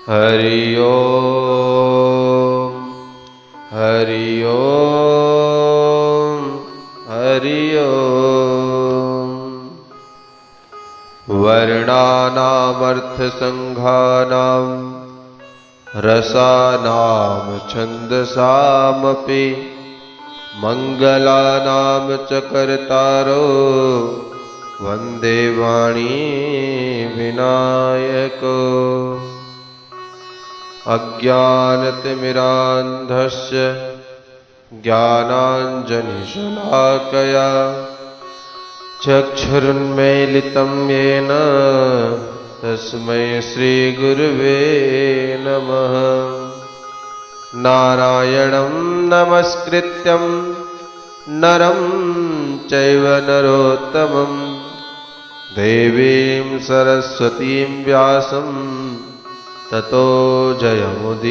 हरि ओम हरि ओम हरि ओम। वर्णानामर्थसंघानां रसानां छन्दसामपि मंगलानां च कर्तारो वन्दे वाणी विनायको। अज्ञानतिमिरान्धस्य ज्ञानाञ्जनशलाकया चक्षुरुन्मीलितं येन तस्मै श्रीगुरुवे नमः। नारायणं नमस्कृत्यं नरं चैव नरोत्तमं देवीं सरस्वतीं व्यासं ततो जयमुदीरयेत्।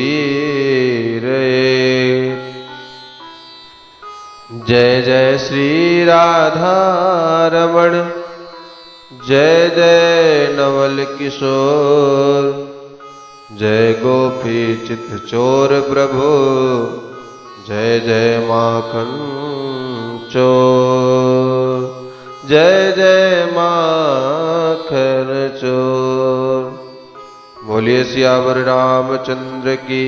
जय जय श्री राधा रमण जय जय नवल किशोर जय गोपी चित चोर प्रभु जय जय माखन चोर जय जय माखन चोर। बोलिए सियावर रामचंद्र की,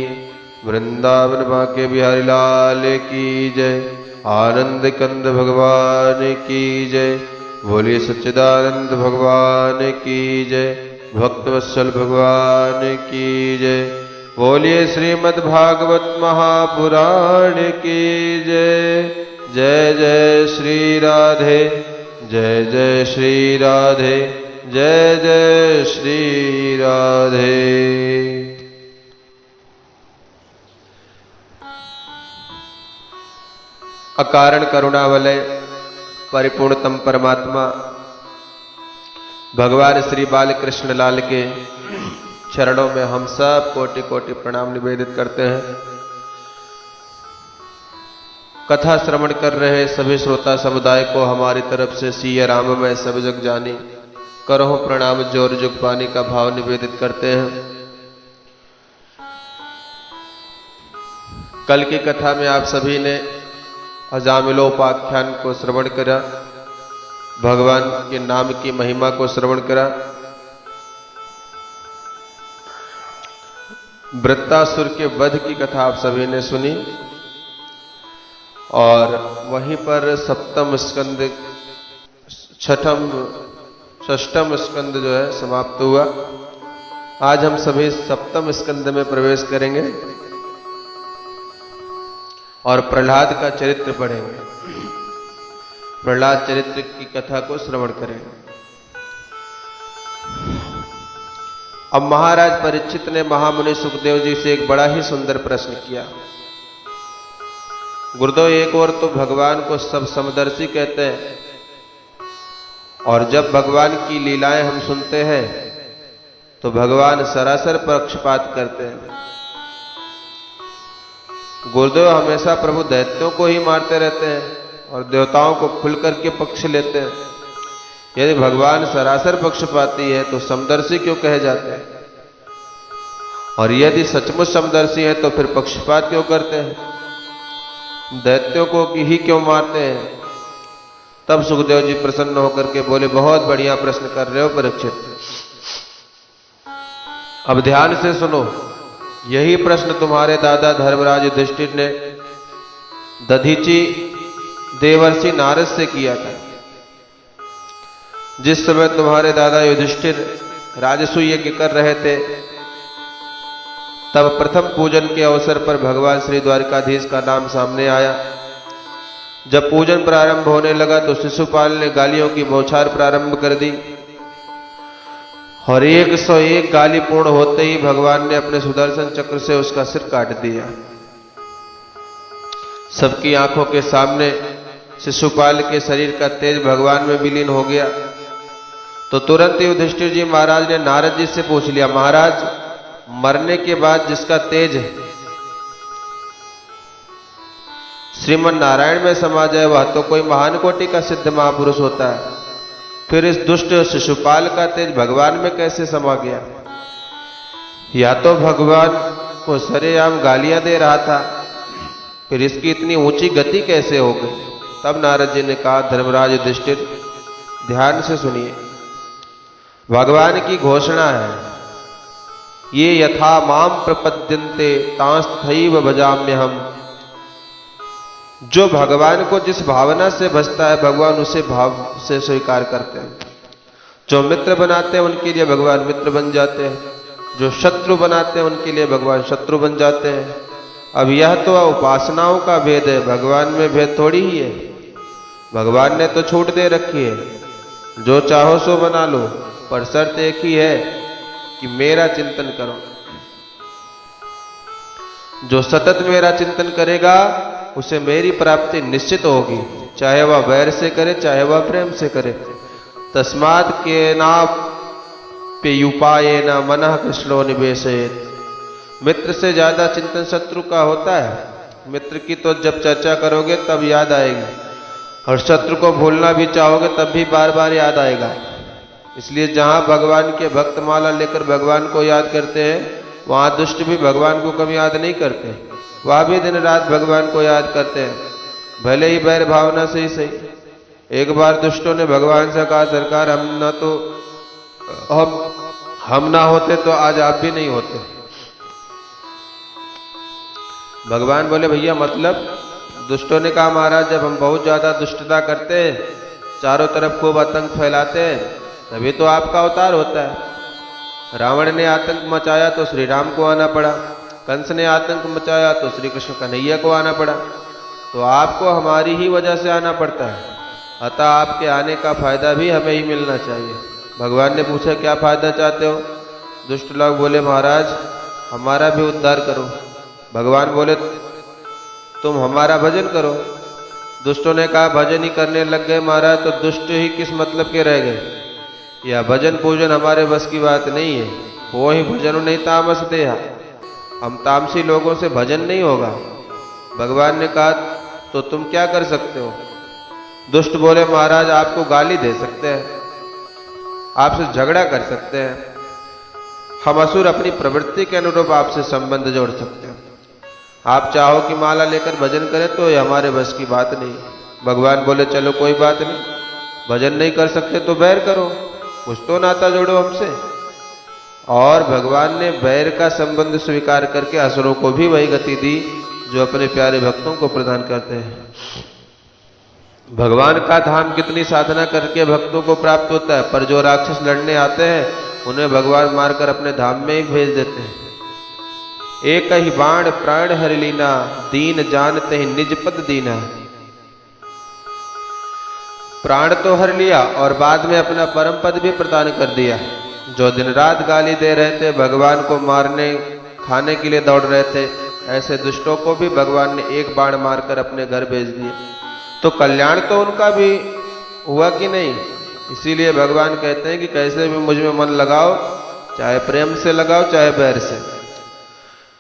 वृंदावन बाके बिहारी लाल की जय। आनंद कंद भगवान की जय। बोलिए सच्चिदानंद भगवान की जय। भक्तवत्सल भगवान की जय। बोलिए श्रीमद् भागवत महापुराण की जय। जय जय श्री राधे जय जय श्री राधे जय जय श्री राधे। अकारण करुणा वलय परिपूर्णतम परमात्मा भगवान श्री बाल कृष्ण लाल के चरणों में हम सब कोटि कोटि प्रणाम निवेदित करते हैं। कथा श्रवण कर रहे सभी श्रोता समुदाय को हमारी तरफ से सिया राम में सब जग जानी करहो प्रणाम जोर जुग पानी का भाव निवेदित करते हैं। कल की कथा में आप सभी ने अजामिलोपाख्यान को श्रवण करा, भगवान के नाम की महिमा को श्रवण करा। वृत्तासुर के वध की कथा आप सभी ने सुनी और वहीं पर सप्तम स्कंद षष्ठम स्कंद जो है समाप्त हुआ। आज हम सभी सप्तम स्कंद में प्रवेश करेंगे और प्रहलाद का चरित्र पढ़ेंगे। प्रहलाद चरित्र की कथा को श्रवण करेंगे। अब महाराज परीक्षित ने महामुनि सुखदेव जी से एक बड़ा ही सुंदर प्रश्न किया। गुरुदेव, एक और तो भगवान को सब समदर्शी कहते हैं और जब भगवान की लीलाएं हम सुनते हैं तो भगवान सरासर पक्षपात करते हैं। गुरुदेव हमेशा प्रभु दैत्यों को ही मारते रहते हैं और देवताओं को खुल करके पक्ष लेते हैं। यदि भगवान सरासर पक्षपाती है तो समदर्शी क्यों कहे जाते हैं? और यदि सचमुच समदर्शी है तो फिर पक्षपात क्यों करते हैं? दैत्यों को ही क्यों मारते हैं? तब सुखदेव जी प्रसन्न होकर के बोले, बहुत बढ़िया प्रश्न कर रहे हो परीक्षित। अब ध्यान से सुनो। यही प्रश्न तुम्हारे दादा धर्मराज युधिष्ठिर ने दधीची देवर्षि नारद से किया था। जिस समय तुम्हारे दादा युधिष्ठिर राजसूय यज्ञ कर रहे थे तब प्रथम पूजन के अवसर पर भगवान श्री द्वारिकाधीश का नाम सामने आया। जब पूजन प्रारंभ होने लगा तो शिशुपाल ने गालियों की बौछार प्रारंभ कर दी और 101 गाली पूर्ण होते ही भगवान ने अपने सुदर्शन चक्र से उसका सिर काट दिया। सबकी आंखों के सामने शिशुपाल के शरीर का तेज भगवान में विलीन हो गया। तो तुरंत ही युधिष्ठिर जी महाराज ने नारद जी से पूछ लिया, महाराज मरने के बाद जिसका तेज श्रीमन नारायण में समा जाए वह तो कोई महान कोटि का सिद्ध महापुरुष होता है, फिर इस दुष्ट शिशुपाल का तेज भगवान में कैसे समा गया? या तो भगवान को सरेआम गालियां दे रहा था, फिर इसकी इतनी ऊंची गति कैसे हो गई। तब नारद जी ने कहा, धर्मराज युधिष्ठिर ध्यान से सुनिए, भगवान की घोषणा है, ये यथा माम प्रपद्यन्ते तांस्तथैव भजाम्यहम्। जो भगवान को जिस भावना से भजता है, भगवान उसे भाव से स्वीकार करते हैं। जो मित्र बनाते हैं उनके लिए भगवान मित्र बन जाते हैं, जो शत्रु बनाते हैं उनके लिए भगवान शत्रु बन जाते हैं। अब यह तो उपासनाओं का भेद है, भगवान में भेद थोड़ी ही है। भगवान ने तो छूट दे रखी है, जो चाहो सो बना लो, पर शर्त एक ही है कि मेरा चिंतन करो। जो सतत मेरा चिंतन करेगा उसे मेरी प्राप्ति निश्चित होगी, चाहे वह वैर से करे चाहे वह प्रेम से करे। तस्मात् केनाप्ययुपायेन मनः कृष्णो निवेशयेत्। मित्र से ज्यादा चिंतन शत्रु का होता है। मित्र की तो जब चर्चा करोगे तब याद आएगी, और शत्रु को भूलना भी चाहोगे तब भी बार बार याद आएगा। इसलिए जहां भगवान के भक्त माला लेकर भगवान को याद करते हैं, वहां दुष्ट भी भगवान को कभी याद नहीं करते, वह भी दिन रात भगवान को याद करते हैं, भले ही बैर भावना से ही सही। एक बार दुष्टों ने भगवान से कहा, सरकार हम ना होते तो आज आप भी नहीं होते। भगवान बोले, भैया मतलब? दुष्टों ने कहा, महाराज जब हम बहुत ज्यादा दुष्टता करते हैं, चारों तरफ खूब आतंक फैलाते हैं, तभी तो आपका अवतार होता है। रावण ने आतंक मचाया तो श्री राम को आना पड़ा, कंस ने आतंक मचाया तो श्री कृष्ण कन्हैया को आना पड़ा, तो आपको हमारी ही वजह से आना पड़ता है। अतः आपके आने का फायदा भी हमें ही मिलना चाहिए। भगवान ने पूछा, क्या फायदा चाहते हो? दुष्ट लोग बोले, महाराज हमारा भी उद्धार करो। भगवान बोले, तुम हमारा भजन करो। दुष्टों ने कहा, भजन ही करने लग गए महाराज तो दुष्ट ही किस मतलब के रह गए। यह भजन पूजन हमारे बस की बात नहीं है। वो ही भजन नहीं तामस देहा, हम तामसी लोगों से भजन नहीं होगा। भगवान ने कहा, तो तुम क्या कर सकते हो? दुष्ट बोले, महाराज आपको गाली दे सकते हैं, आपसे झगड़ा कर सकते हैं, हम असुर अपनी प्रवृत्ति के अनुरूप आपसे संबंध जोड़ सकते हैं। आप चाहो कि माला लेकर भजन करें तो ये हमारे बस की बात नहीं। भगवान बोले, चलो कोई बात नहीं, भजन नहीं कर सकते तो बैर करो, कुछ तो नाता जोड़ो हमसे। और भगवान ने बैर का संबंध स्वीकार करके असुरों को भी वही गति दी जो अपने प्यारे भक्तों को प्रदान करते हैं। भगवान का धाम कितनी साधना करके भक्तों को प्राप्त होता है, पर जो राक्षस लड़ने आते हैं उन्हें भगवान मारकर अपने धाम में ही भेज देते हैं। एक ही बाण प्राण हरि लीना, दीन जानते ही निज पद दीना। प्राण तो हर लिया और बाद में अपना परम पद भी प्रदान कर दिया। जो दिन रात गाली दे रहे थे, भगवान को मारने खाने के लिए दौड़ रहे थे, ऐसे दुष्टों को भी भगवान ने एक बाण मारकर अपने घर भेज दिए। तो कल्याण तो उनका भी हुआ कि नहीं। इसीलिए भगवान कहते हैं कि कैसे भी मुझ में मन लगाओ, चाहे प्रेम से लगाओ चाहे बैर से।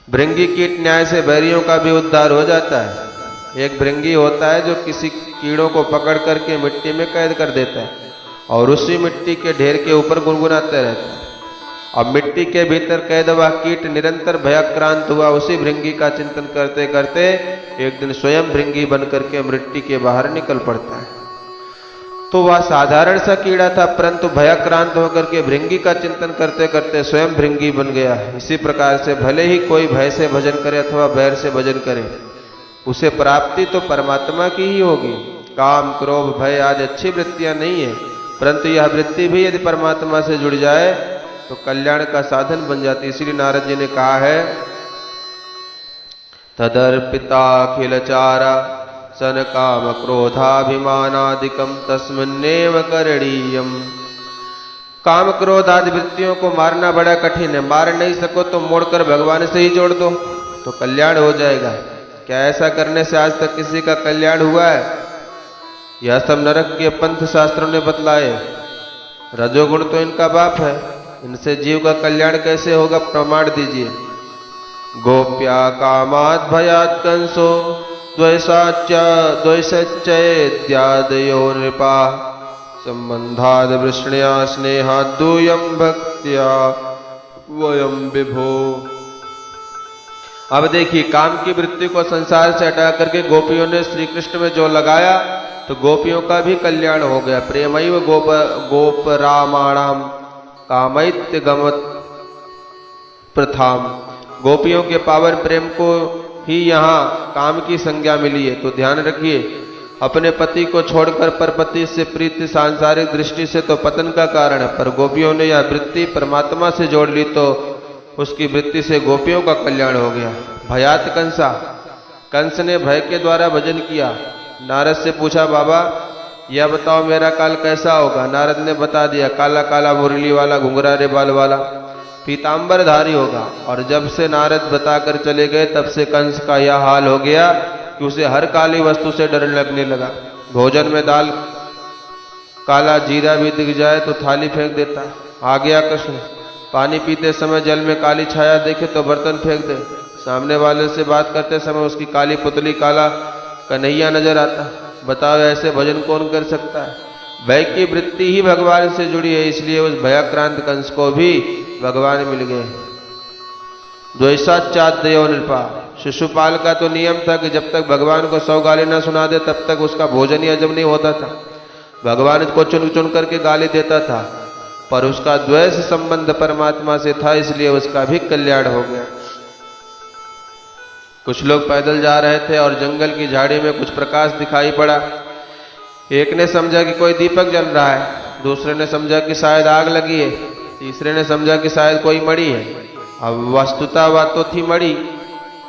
भृंगी कीट न्याय से बैरियों का भी उद्धार हो जाता है। एक भृंगी होता है जो किसी कीड़ों को पकड़ करके मिट्टी में कैद कर देता है और उसी मिट्टी के ढेर के ऊपर गुनगुनाते रहता है। अब मिट्टी के भीतर कैद हुआ कीट निरंतर भयाक्रांत हुआ उसी भृंगी का चिंतन करते करते एक दिन स्वयं भृंगी बनकर के मिट्टी के बाहर निकल पड़ता है। तो वह साधारण सा कीड़ा था, परंतु भयाक्रांत होकर के भृंगी का चिंतन करते करते स्वयं भृंगी बन गया। इसी प्रकार से भले ही कोई भय से भजन करे अथवा बैर से भजन करे, उसे प्राप्ति तो परमात्मा की ही होगी। काम क्रोध भय आज अच्छी वृत्तियां नहीं है, परंतु यह वृत्ति भी यदि परमात्मा से जुड़ जाए तो कल्याण का साधन बन जाती। इसीलिए नारद जी ने कहा है, तदर्पिताखिल चारा सन काम क्रोधाभिमानादिकम तस्मिन्नेव करणीयम। काम क्रोध आदि वृत्तियों को मारना बड़ा कठिन है। मार नहीं सको तो मोड़कर भगवान से ही जोड़ दो तो कल्याण हो जाएगा। क्या ऐसा करने से आज तक किसी का कल्याण हुआ है? यह सब नरक के पंथ शास्त्रों ने बतलाए। रजोगुण तो इनका बाप है, इनसे जीव का कल्याण कैसे होगा? प्रमाण दीजिए। गोप्या कामात् भयात् कंसो द्वैषच्चैद्यादयो नृपा संबंधाद् वृष्ण्या स्नेहाद् दूयं भक्त्या वयम विभो। अब देखिए, काम की वृत्ति को संसार से हटा करके गोपियों ने श्री कृष्ण में जो लगाया तो गोपियों का भी कल्याण हो गया। प्रेमैव गोप रामाणाम कामैत्य गमत प्रथाम। गोपियों के पावन प्रेम को ही यहाँ काम की संज्ञा मिली है। तो ध्यान रखिए, अपने पति को छोड़कर परपति से प्रीति सांसारिक दृष्टि से तो पतन का कारण है, पर गोपियों ने यह वृत्ति परमात्मा से जोड़ ली तो उसकी वृत्ति से गोपियों का कल्याण हो गया। भयात कंसा, कंस ने भय के द्वारा भजन किया। नारद से पूछा, बाबा यह बताओ मेरा काल कैसा होगा। नारद ने बता दिया, काला काला मुरली वाला, घुंघरारे बाल वाला, पीतांबरधारी होगा। और जब से नारद बताकर चले गए तब से कंस का यह हाल हो गया कि उसे हर काली वस्तु से डर लगने लगा। भोजन में दाल काला जीरा भी दिख जाए तो थाली फेंक देता। आ गया कृष्ण, पानी पीते समय जल में काली छाया देखे तो बर्तन फेंक दे। सामने वाले से बात करते समय उसकी काली पुतली, काला कन्हैया नजर आता। बताओ ऐसे भजन कौन कर सकता है। भय की वृत्ति ही भगवान से जुड़ी है, इसलिए उस भयाक्रांत कंस को भी भगवान मिल गए। द्वैसाचाद्यो नृपा, शिशुपाल का तो नियम था कि जब तक भगवान को 100 गाली न सुना दे तब तक उसका भोजन ही हजम नहीं होता था। भगवान को चुन चुन करके गाली देता था, पर उसका द्वैष संबंध परमात्मा से था, इसलिए उसका भी कल्याण हो गया। कुछ लोग पैदल जा रहे थे और जंगल की झाड़ी में कुछ प्रकाश दिखाई पड़ा। एक ने समझा कि कोई दीपक जल रहा है, दूसरे ने समझा कि शायद आग लगी है, तीसरे ने समझा कि शायद कोई मणि है। अब वस्तुतः बात तो थी मणि,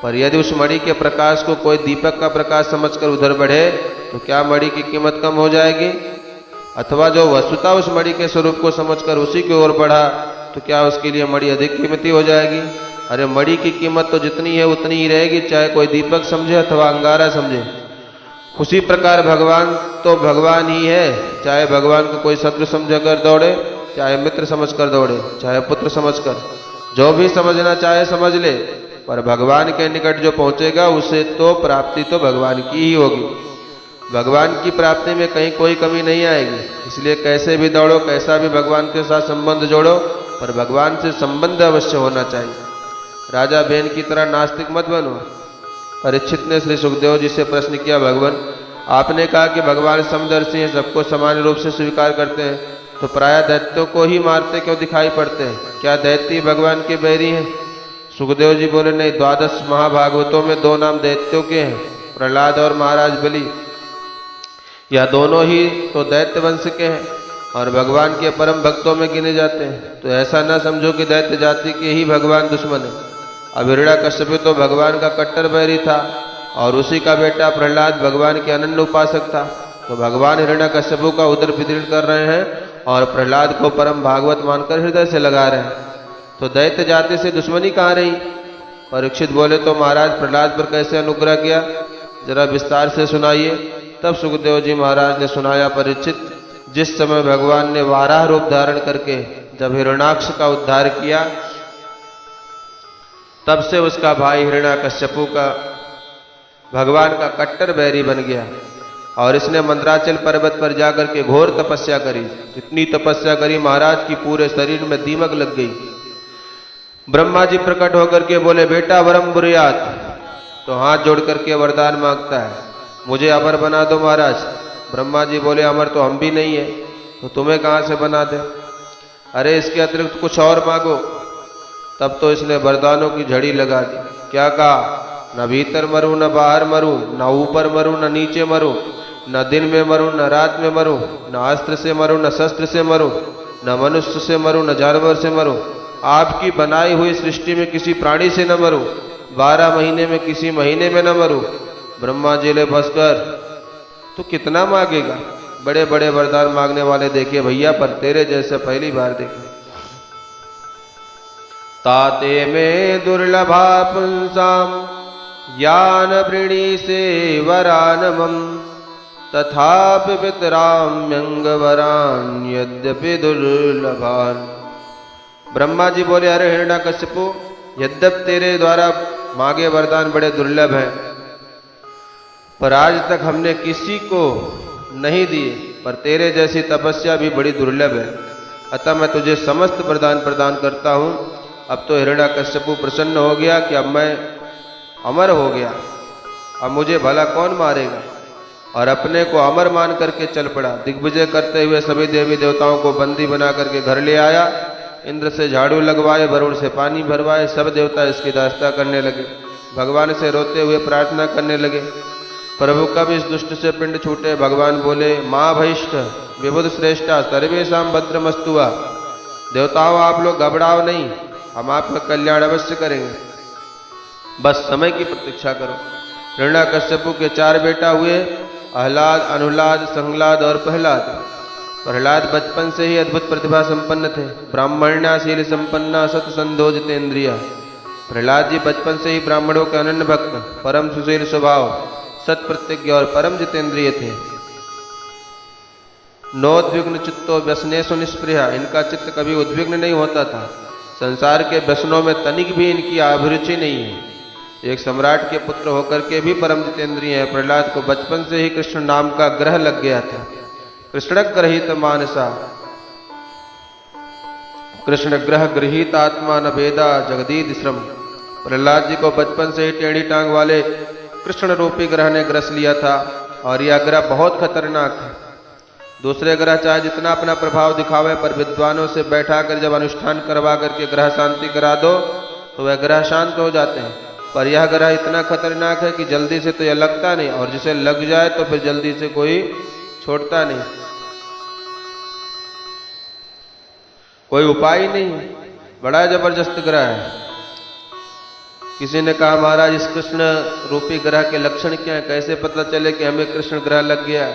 पर यदि उस मणि के प्रकाश को कोई दीपक का प्रकाश समझकर उधर बढ़े तो क्या मणि की कीमत कम हो जाएगी? अथवा जो वस्तुतः उस मणि के स्वरूप को समझकर उसी की ओर बढ़ा तो क्या उसके लिए मणि अधिक कीमती हो जाएगी? अरे मणि की कीमत तो जितनी है उतनी ही रहेगी, चाहे कोई दीपक समझे अथवा अंगारा समझे। उसी प्रकार भगवान तो भगवान ही है, चाहे भगवान को कोई शत्रु समझकर दौड़े, चाहे मित्र समझकर दौड़े, चाहे पुत्र समझकर, जो भी समझना चाहे समझ ले, पर भगवान के निकट जो पहुंचेगा उसे तो प्राप्ति तो भगवान की ही होगी। भगवान की प्राप्ति में कहीं कोई कमी नहीं आएगी। इसलिए कैसे भी दौड़ो, कैसा भी भगवान के साथ संबंध जोड़ो, पर भगवान से संबंध अवश्य होना चाहिए। राजा बेन की तरह नास्तिक मत बनो। परीक्षित ने श्री सुखदेव जी से प्रश्न किया, भगवान आपने कहा कि भगवान समदर्शी हैं, सबको समान रूप से स्वीकार करते हैं, तो प्राय दैत्यों को ही मारते क्यों दिखाई पड़ते हैं? क्या दैत्य भगवान के बैरी हैं? सुखदेव जी बोले, नहीं, 12 महाभागवतों में 2 नाम दैत्यों के हैं, प्रहलाद और महाराज बलि। यह दोनों ही तो दैत्य वंश के हैं और भगवान के परम भक्तों में गिने जाते हैं। तो ऐसा न समझो कि दैत्य जाति के ही भगवान दुश्मन है। अब हिरण्याकश्यप तो भगवान का कट्टर बैरी था और उसी का बेटा प्रहलाद भगवान के अनन्य उपासक था। तो भगवान हिरण्याकश्यप का उदर विदीर्ण कर रहे हैं और प्रहलाद को परम भागवत मानकर हृदय से लगा रहे हैं। तो दैत्य जाति से दुश्मनी कहाँ रही? परीक्षित बोले, तो महाराज प्रहलाद पर कैसे अनुग्रह किया, जरा विस्तार से सुनाइए। तब सुखदेव जी महाराज ने सुनाया, परीक्षित, जिस समय भगवान ने वाराह रूप धारण करके जब हिरण्याक्ष का उद्धार किया, तब से उसका भाई हिरण्याकश्यपु का भगवान का कट्टर बैरी बन गया और इसने मंदराचल पर्वत पर जाकर के घोर तपस्या करी। इतनी तपस्या करी महाराज की पूरे शरीर में दीमक लग गई। ब्रह्मा जी प्रकट होकर के बोले, बेटा वरम बुरियात। तो हाथ जोड़ करके वरदान मांगता है, मुझे अमर बना दो महाराज। ब्रह्मा जी बोले, अमर तो हम भी नहीं है, तो तुम्हें कहां से बना दे? अरे इसके अतिरिक्त कुछ और मांगो। तब तो इसने वरदानों की झड़ी लगा दी। क्या कहा? न भीतर मरूं, न बाहर मरूं, न ऊपर मरूं, न नीचे मरूं, न दिन में मरूं, न रात में मरूं, न अस्त्र से मरूं, न शस्त्र से मरूं, न मनुष्य से मरूं, न जानवर से मरूं, आपकी बनाई हुई सृष्टि में किसी प्राणी से न मरूं, 12 महीने में किसी महीने में न मरूं। ब्रह्मा जी ले बस कर, तो कितना मांगेगा? बड़े बड़े वरदान मांगने वाले देखे भैया, पर तेरे जैसे पहली बार देखे। ताते में दुर्लभा पुंसाम यान वृणी से वरानमम तथापि पितराम्यंग वरान यद्यपि दुर्लभान। ब्रह्मा जी बोले, अरे हिरण्याकश्यपु, यद्यप तेरे द्वारा मांगे वरदान बड़े दुर्लभ हैं, पर आज तक हमने किसी को नहीं दिए, पर तेरे जैसी तपस्या भी बड़ी दुर्लभ है। अतः मैं तुझे समस्त वरदान प्रदान करता हूं। अब तो हिरण्याकश्यपु प्रसन्न हो गया कि अब मैं अमर हो गया, अब मुझे भला कौन मारेगा, और अपने को अमर मान करके चल पड़ा। दिग्विजय करते हुए सभी देवी देवताओं को बंदी बना करके घर ले आया। इंद्र से झाड़ू लगवाए, वरुण से पानी भरवाए, सब देवता इसकी दास्ता करने लगे। भगवान से रोते हुए प्रार्थना करने लगे, प्रभु कब इस दुष्ट से पिंड छूटे। भगवान बोले, माँ भैष्ठ विबुध श्रेष्ठा सर्वेशाम भद्रमस्तुआ। देवताओं आप लोग घबराओ नहीं, हम आपका कल्याण अवश्य करेंगे, बस समय की प्रतीक्षा करो। हिरण्याकश्यपु के 4 बेटा हुए, आह्लाद, अनुलाद, संहलाद और प्रहलाद। प्रहलाद बचपन से ही अद्भुत प्रतिभा संपन्न थे, ब्राह्मण्याशील संपन्ना सतसंधो जितेंद्रिय। प्रहलाद जी बचपन से ही ब्राह्मणों के अनन्य भक्त, परम सुशील स्वभाव, सत प्रतिज्ञ और परम जितेंद्रिय थे। नोद्विग्न चित्तो व्यसनेषु निष्प्रिया, इनका चित्त कभी उद्विग्न नहीं होता था। संसार के व्यसनों में तनिक भी इनकी अभिरुचि नहीं है। एक सम्राट के पुत्र होकर के भी परम जितेंद्रिय है। प्रहलाद को बचपन से ही कृष्ण नाम का ग्रह लग गया था। कृष्ण ग्रहित मानसा, कृष्ण ग्रह गृहीत आत्मा न भेदा जगदीद श्रम। प्रहलाद जी को बचपन से ही टेढ़ी टांग वाले कृष्ण रूपी ग्रह ने ग्रस लिया था, और यह ग्रह बहुत खतरनाक है। दूसरे ग्रह चाहे जितना अपना प्रभाव दिखावे, पर विद्वानों से बैठा कर जब अनुष्ठान करवा करके ग्रह शांति करा दो तो वह ग्रह शांत हो जाते हैं। पर यह ग्रह इतना खतरनाक है कि जल्दी से तो यह लगता नहीं, और जिसे लग जाए तो फिर जल्दी से कोई छोड़ता नहीं, कोई उपाय ही नहीं। बड़ा जबरदस्त ग्रह है। किसी ने कहा, महाराज इस कृष्ण रूपी ग्रह के लक्षण क्या है, कैसे पता चले कि हमें कृष्ण ग्रह लग गया।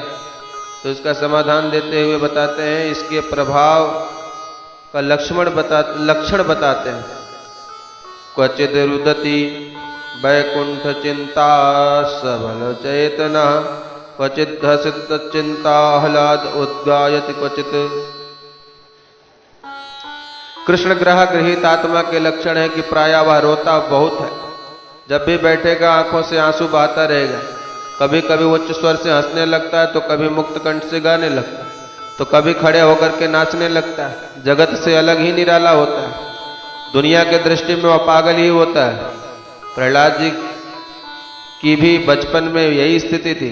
तो इसका समाधान देते हुए बताते हैं, इसके प्रभाव का लक्षण बताते हैं। क्वचित रुदति वैकुंठ चिंता सबल चेतना, क्वचित हसित चिंता आह्लाद उद्गायति क्वचित। कृष्ण ग्रह गृहीत आत्मा के लक्षण है कि प्रायः वह रोता बहुत है। जब भी बैठेगा आंखों से आंसू बहाता रहेगा। कभी कभी उच्च स्वर से हंसने लगता है, तो कभी मुक्त कंठ से गाने लगता है, तो कभी खड़े होकर के नाचने लगता है। जगत से अलग ही निराला होता है। दुनिया के दृष्टि में वह पागल ही होता है। प्रहलाद जी की भी बचपन में यही स्थिति थी।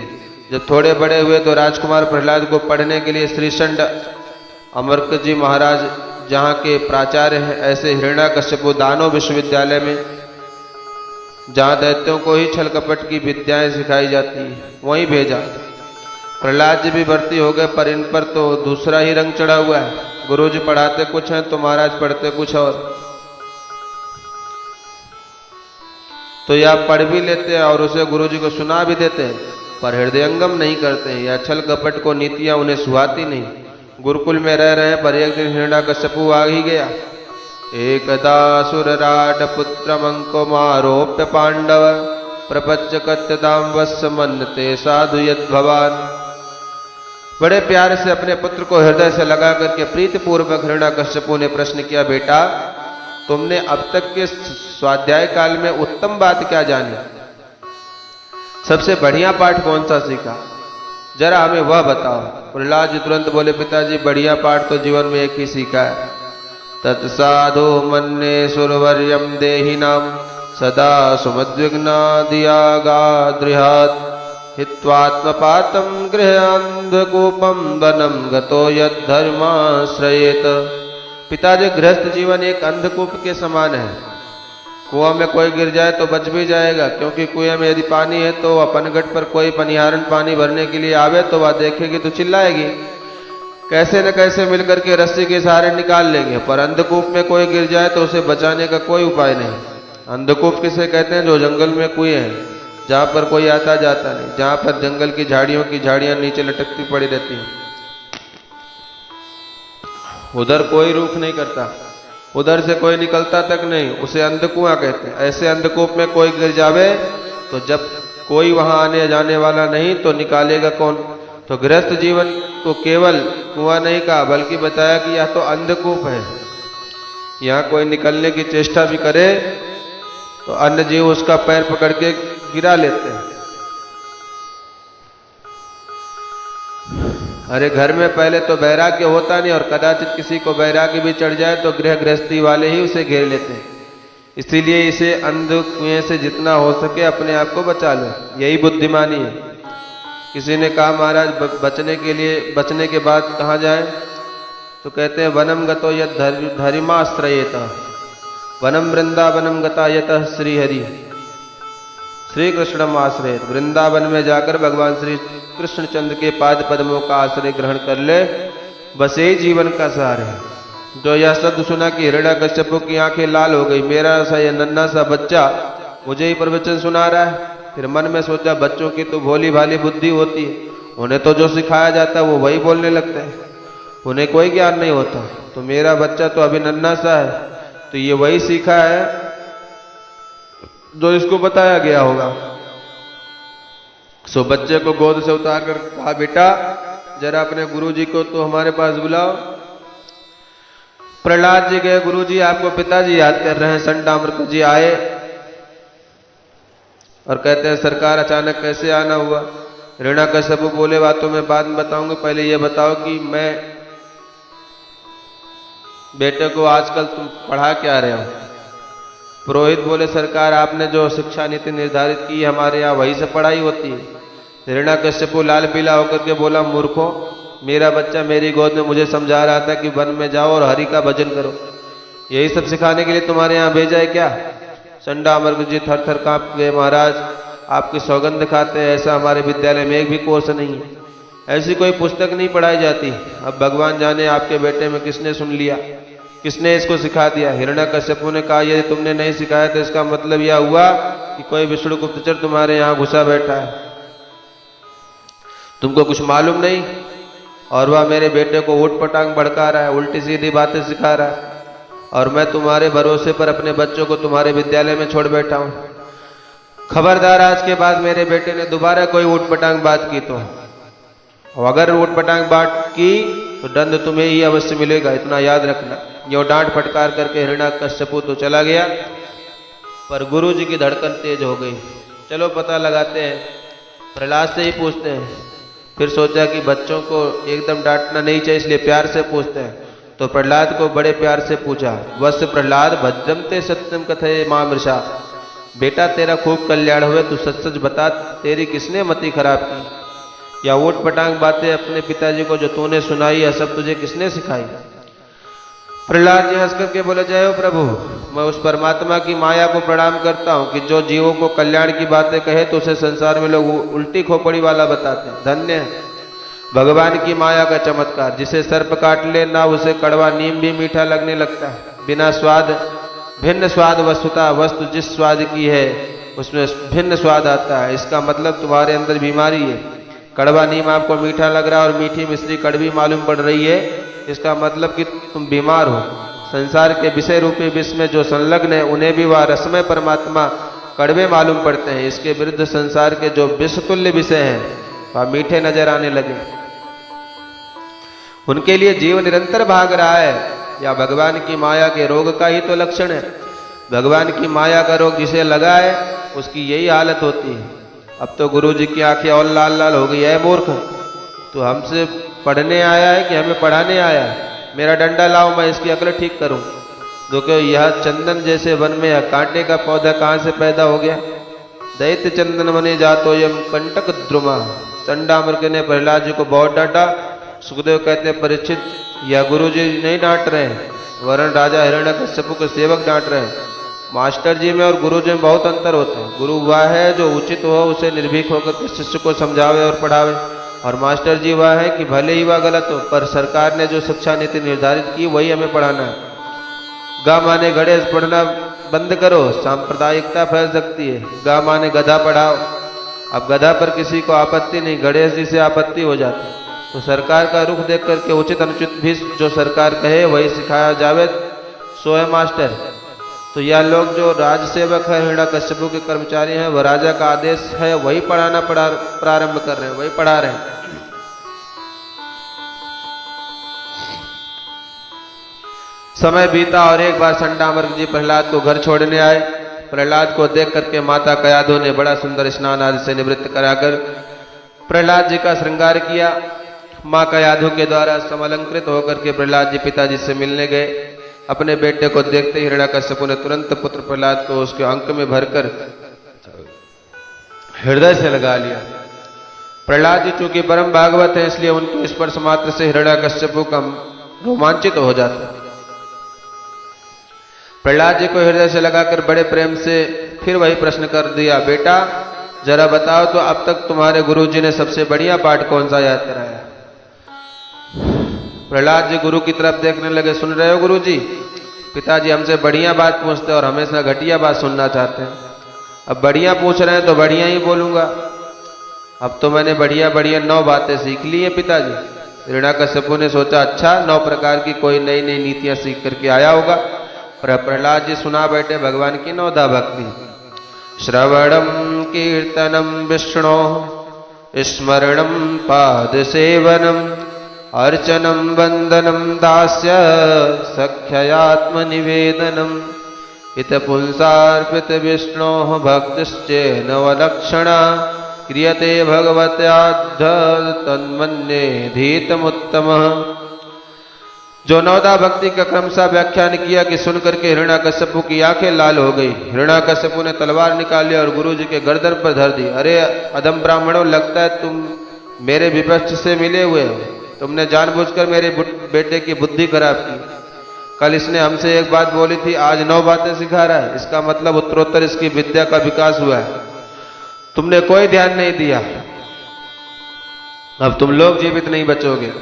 जब थोड़े बड़े हुए तो राजकुमार प्रहलाद को पढ़ने के लिए श्रीशंड अमरक जी महाराज जहाँ के प्राचार्य हैं, ऐसे हिरण्याकश्यपु दानव विश्वविद्यालय में, जहाँ दैत्यों को ही छल कपट की विद्याएं सिखाई जाती है, वहीं भेजा। प्रहलाद जी भी भर्ती हो गए, पर इन पर तो दूसरा ही रंग चढ़ा हुआ है। गुरुजी पढ़ाते कुछ हैं तो महाराज पढ़ते कुछ और। तो यह पढ़ भी लेते हैं और उसे गुरुजी को सुना भी देते हैं, पर हृदयंगम नहीं करते हैं। यह छल कपट को नीतियां उन्हें सुहाती नहीं। गुरुकुल में रह रहे, पर एक दिन हिरण्याकश्यपु आ ही गया। एकदा सुरराट पुत्रमंकुमारोप्य पांडव, प्रपच्च कत्यताम वत्स मन्यते साधु यद भवान। बड़े प्यार से अपने पुत्र को हृदय से लगा करके प्रीतिपूर्वक हिरण्याकश्यपु ने प्रश्न किया, बेटा तुमने अब तक के स्वाध्याय काल में उत्तम बात क्या जानी, सबसे बढ़िया पाठ कौन सा सीखा, जरा हमें वह बताओ। प्रहलाद जी तुरंत बोले, पिताजी बढ़िया पाठ तो जीवन में एक ही सीखा है। तत्साधु मन्ये सुरवर्यम देहिनाम सदा सुमद्विग्ना दियागाद्रिहात्, हित्वात्मपातं गृहान्धकूपं वनं गतो यद्धर्माश्रयेत। पिताजी गृहस्थ जीवन एक अंधकूप के समान है। कुआं में कोई गिर जाए तो बच भी जाएगा, क्योंकि कुएं में यदि पानी है तो पनघट पर कोई पनिहारन पानी भरने के लिए आवे तो वह देखेगी तो चिल्लाएगी, कैसे न कैसे मिलकर के रस्सी के सहारे निकाल लेंगे। पर अंधकूप में कोई गिर जाए तो उसे बचाने का कोई उपाय नहीं। अंधकूप किसे कहते हैं? जो जंगल में कुएं हैं, जहां पर कोई आता जाता नहीं, जहां पर जंगल की झाड़ियों की झाड़ियां नीचे लटकती पड़ी रहती हैं, उधर कोई रुख नहीं करता, उधर से कोई निकलता तक नहीं, उसे अंधकुआं कहते हैं। ऐसे अंधकूप में कोई गिर जावे तो जब कोई वहां आने जाने वाला नहीं तो निकालेगा कौन? तो गृहस्थ जीवन को केवल कुआं नहीं कहा, बल्कि बताया कि यह तो अंधकूप है। यहाँ कोई निकलने की चेष्टा भी करे तो अन्य जीव उसका पैर पकड़ के गिरा लेते हैं। अरे घर में पहले तो वैराग्य होता नहीं, और कदाचित किसी को वैराग्य भी चढ़ जाए तो गृहस्थी वाले ही उसे घेर लेते हैं। इसीलिए इसे अंध कुएं से जितना हो सके अपने आप को बचा लो, यही बुद्धिमानी है। किसी ने कहा महाराज बचने के बाद कहाँ जाए, तो कहते हैं वनम गतो यत धर्माश्रयेत, वनम वृंदावनम गता यतः श्रीहरि श्री कृष्णम आश्रय। वृंदावन में जाकर भगवान श्री कृष्णचंद्र के पाद पद्मों का आश्रय ग्रहण कर ले, बस यही जीवन का सार है। जो यह शब्द सुना कि हिरण्यकश्यप की आंखें लाल हो गई, मेरा सा यह नन्हा सा बच्चा मुझे ही प्रवचन सुना रहा है। फिर मन में सोचा बच्चों की तो भोली भाली बुद्धि होती है, उन्हें तो जो सिखाया जाता है वो वही बोलने लगते हैं, उन्हें कोई ज्ञान नहीं होता। तो मेरा बच्चा तो अभी नन्हा सा है, तो ये वही सीखा है जो इसको बताया गया होगा। सो बच्चे को गोद से उतार कर कहा बेटा जरा अपने गुरुजी को तो हमारे पास बुलाओ। प्रहलाद जी गए, गुरुजी आपको पिताजी याद कर रहे हैं। संडामृत जी आए और कहते हैं सरकार अचानक कैसे आना हुआ। हिरण्यकश्यप बोले बातों में बाद में बताऊंगा, पहले ये बताओ कि मैं बेटे को आजकल तुम पढ़ा क्या रहे हो। पुरोहित बोले सरकार आपने जो शिक्षा नीति निर्धारित की हमारे यहाँ वही से पढ़ाई होती है। हिरण्यकश्यप लाल पीला होकर के बोला मूर्खो, मेरा बच्चा मेरी गोद में मुझे समझा रहा था कि वन में जाओ और हरि का भजन करो, यही सब सिखाने के लिए तुम्हारे यहाँ भेजा है क्या। संडामर्ग जी थर थर कांप गए, महाराज आपकी सौगंध खाते हैं, ऐसा हमारे विद्यालय में एक भी कोर्स नहीं है, ऐसी कोई पुस्तक नहीं पढ़ाई जाती। अब भगवान जाने आपके बेटे में किसने सुन लिया, किसने इसको सिखा दिया। हिरण्यकश्यप ने कहा यदि तुमने नहीं सिखाया तो इसका मतलब यह हुआ कि कोई विष्णु गुप्तचर तुम्हारे यहाँ घुसा बैठा है, तुमको कुछ मालूम नहीं, और वह मेरे बेटे को ऊट पटांग भड़का रहा है, उल्टी सीधी बातें सिखा रहा है, और मैं तुम्हारे भरोसे पर अपने बच्चों को तुम्हारे विद्यालय में छोड़ बैठा हूं। खबरदार आज के बाद मेरे बेटे ने दोबारा कोई ऊट पटांग बात की तो, अगर ऊट पटांग बात की तो दंड तुम्हें ही अवश्य मिलेगा, इतना याद रखना। यो डांट फटकार करके हिरण्यकश्यप तो चला गया, पर गुरु जी की धड़कन तेज हो गई। चलो पता लगाते हैं, प्रहलाद से ही पूछते हैं। फिर सोचा कि बच्चों को एकदम डांटना नहीं चाहिए, इसलिए प्यार से पूछते हैं। तो प्रहलाद को बड़े प्यार से पूछा, वत्स प्रहलाद भद्रम ते सत्यम कथये मामृषा, बेटा तेरा खूब कल्याण हुए, तू सच सच बता तेरी किसने मति खराब की, या ऊट पटांग बातें अपने पिताजी को जो तूने सुनाई है सब तुझे किसने सिखाई। प्रहलाद जी हंस करके बोले जय हो प्रभु, मैं उस परमात्मा की माया को प्रणाम करता हूं कि जो जीवों को कल्याण की बातें कहे तो उसे संसार में लोग उल्टी खोपड़ी वाला बताते हैं। धन्य है भगवान की माया का चमत्कार, जिसे सर्प काट ले ना उसे कड़वा नीम भी मीठा लगने लगता है, बिना स्वाद भिन्न स्वाद वस्तुता वस्तु जिस स्वाद की है उसमें भिन्न स्वाद आता है। इसका मतलब तुम्हारे अंदर बीमारी है, कड़वा नीम आपको मीठा लग रहा है और मीठी मिश्री कड़वी मालूम पड़ रही है, इसका मतलब कि तुम बीमार हो। संसार के विषय रूपी विष में जो संलग्न है उन्हें भी वह रसमय परमात्मा कड़वे मालूम पड़ते हैं, इसके विरुद्ध संसार के जो विषतुल्य विषय हैं वह मीठे नजर आने लगे। उनके लिए जीव निरंतर भाग रहा है, या भगवान की माया के रोग का ही तो लक्षण है। भगवान की माया का रोग जिसे लगा है उसकी यही हालत होती है। अब तो गुरु जी की आंखें और लाल लाल हो गई है, मूर्ख तो हमसे पढ़ने आया है कि हमें पढ़ाने आया है, मेरा डंडा लाओ मैं इसकी अकल ठीक करूं। क्योंकि यह चंदन जैसे वन में यह कांटे का पौधा कहां से पैदा हो गया। दैत्य चंदन मने जातो यम कंटक द्रुमा। संडामर्क ने प्रहलाद जी को बहुत डांटा। सुखदेव कहते हैं परीक्षित यह गुरु जी नहीं डांट रहे हैं, वरन राजा हिरण्यकश्यप के सेवक डांट रहे हैं। मास्टर जी में और गुरु जी में बहुत अंतर होता है। गुरु वह है जो उचित हो उसे निर्भीक होकर के शिष्य को समझावे और पढ़ावे, और मास्टर जी वह है कि भले ही वह गलत हो पर सरकार ने जो शिक्षा नीति निर्धारित की वही हमें पढ़ाना है। गा माने गणेश पढ़ना बंद करो, सांप्रदायिकता फैल सकती है। गा माने गधा पढ़ाओ, अब गधा पर किसी को आपत्ति नहीं, गणेश जी से आपत्ति हो जाती। तो सरकार का रुख देख करके उचित अनुचित भी जो सरकार कहे वही सिखाया जावे, सो है मास्टर। तो यह लोग जो राज सेवक है हिरण्यकश्यप के कर्मचारी हैं, वह राजा का आदेश है वही पढ़ाना प्रारंभ कर रहे हैं, वही पढ़ा रहे हैं। समय बीता और एक बार संडामर्क जी प्रहलाद को घर छोड़ने आए। प्रहलाद को देख करके माता कयाधु ने बड़ा सुंदर स्नान आदि से निवृत्त कराकर प्रहलाद जी का श्रृंगार किया। माँ कयाधु के द्वारा समलंकृत होकर के प्रहलाद जी पिताजी से मिलने गए। अपने बेटे को देखते ही हिरण्याकश्यपु ने तुरंत पुत्र प्रहलाद को उसके अंक में भरकर हृदय से लगा लिया। प्रहलाद जी चूंकि परम भागवत है, इसलिए उनके स्पर्श मात्र से हिरण्याकश्यपु का रोमांचित हो जाता। प्रहलाद जी को हृदय से लगाकर बड़े प्रेम से फिर वही प्रश्न कर दिया, बेटा जरा बताओ तो अब तक तुम्हारे गुरुजी ने सबसे बढ़िया पाठ कौन सा याद कराया? प्रहलाद जी गुरु की तरफ देखने लगे। सुन रहे हो गुरुजी, पिताजी हमसे बढ़िया बात पूछते और हमेशा घटिया बात सुनना चाहते हैं। अब बढ़िया पूछ रहे हैं तो बढ़िया ही बोलूंगा। अब तो मैंने बढ़िया बढ़िया 9 बातें सीख ली है पिताजी। हिरण्याकश्यपु ने सोचा, अच्छा 9 प्रकार की कोई नई नई नीतियां सीख करके आया होगा। पर प्रहलाद जी सुना बैठे भगवान की 9दा भक्ति। श्रवणम कीर्तनम विष्णो स्मरणम पाद सेवनम अर्चनम वंदनम दास्य सख्यात्मनिवेदनम इत पुंसार्पित विष्णो भक्तिश्चेन वलक्षणा क्रियते भगवत्याद्ध तन्मन्ये धीतमुत्तमः। जो 9दा भक्ति का क्रमशः व्याख्यान किया कि सुन करके हिरण्याकश्यपु की आंखें लाल हो गई। हिरण्याकश्यपु ने तलवार निकाल ली और गुरुजी के गर्दन पर धर दी। अरे अधम ब्राह्मणों, लगता है तुम मेरे विपक्ष से मिले हुए हो। तुमने जानबूझकर मेरे बेटे की बुद्धि खराब की। कल इसने हमसे एक बात बोली थी, आज 9 बातें सिखा रहा है। इसका मतलब उत्तरोत्तर इसकी विद्या का विकास हुआ है। तुमने कोई ध्यान नहीं दिया। अब तुम लोग जीवित नहीं बचोगे।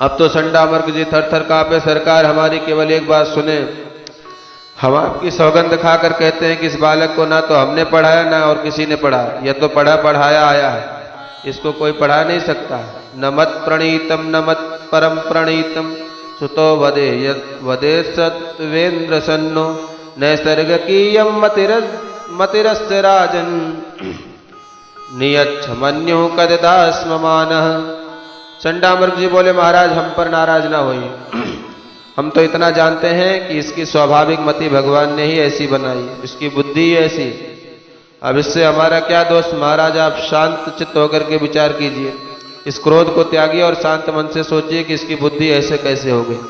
अब तो संडामर्क जी थर थर कांपे। सरकार हमारी केवल एक बात सुने। हम आपकी सौगंध खाकर कहते हैं कि इस बालक को ना तो हमने पढ़ाया ना और किसी ने पढ़ाया। यह तो पढ़ा पढ़ाया आया है, इसको कोई पढ़ा नहीं सकता। न मत प्रणीतम न मत परम प्रणीतम सुतो वदे वदे सत्वेन्द्र सन्नो नैसर्गकीयम मतिरस्य राजन नियच्छ मन्यु कददास्ममानः। संडामर्क जी बोले, महाराज हम पर नाराज ना होइए। हम तो इतना जानते हैं कि इसकी स्वाभाविक मति भगवान ने ही ऐसी बनाई, इसकी बुद्धि ही ऐसी। अब इससे हमारा क्या दोष? महाराज आप शांत चित्त होकर के विचार कीजिए। इस क्रोध को त्यागिए और शांत मन से सोचिए कि इसकी बुद्धि ऐसे कैसे हो गई।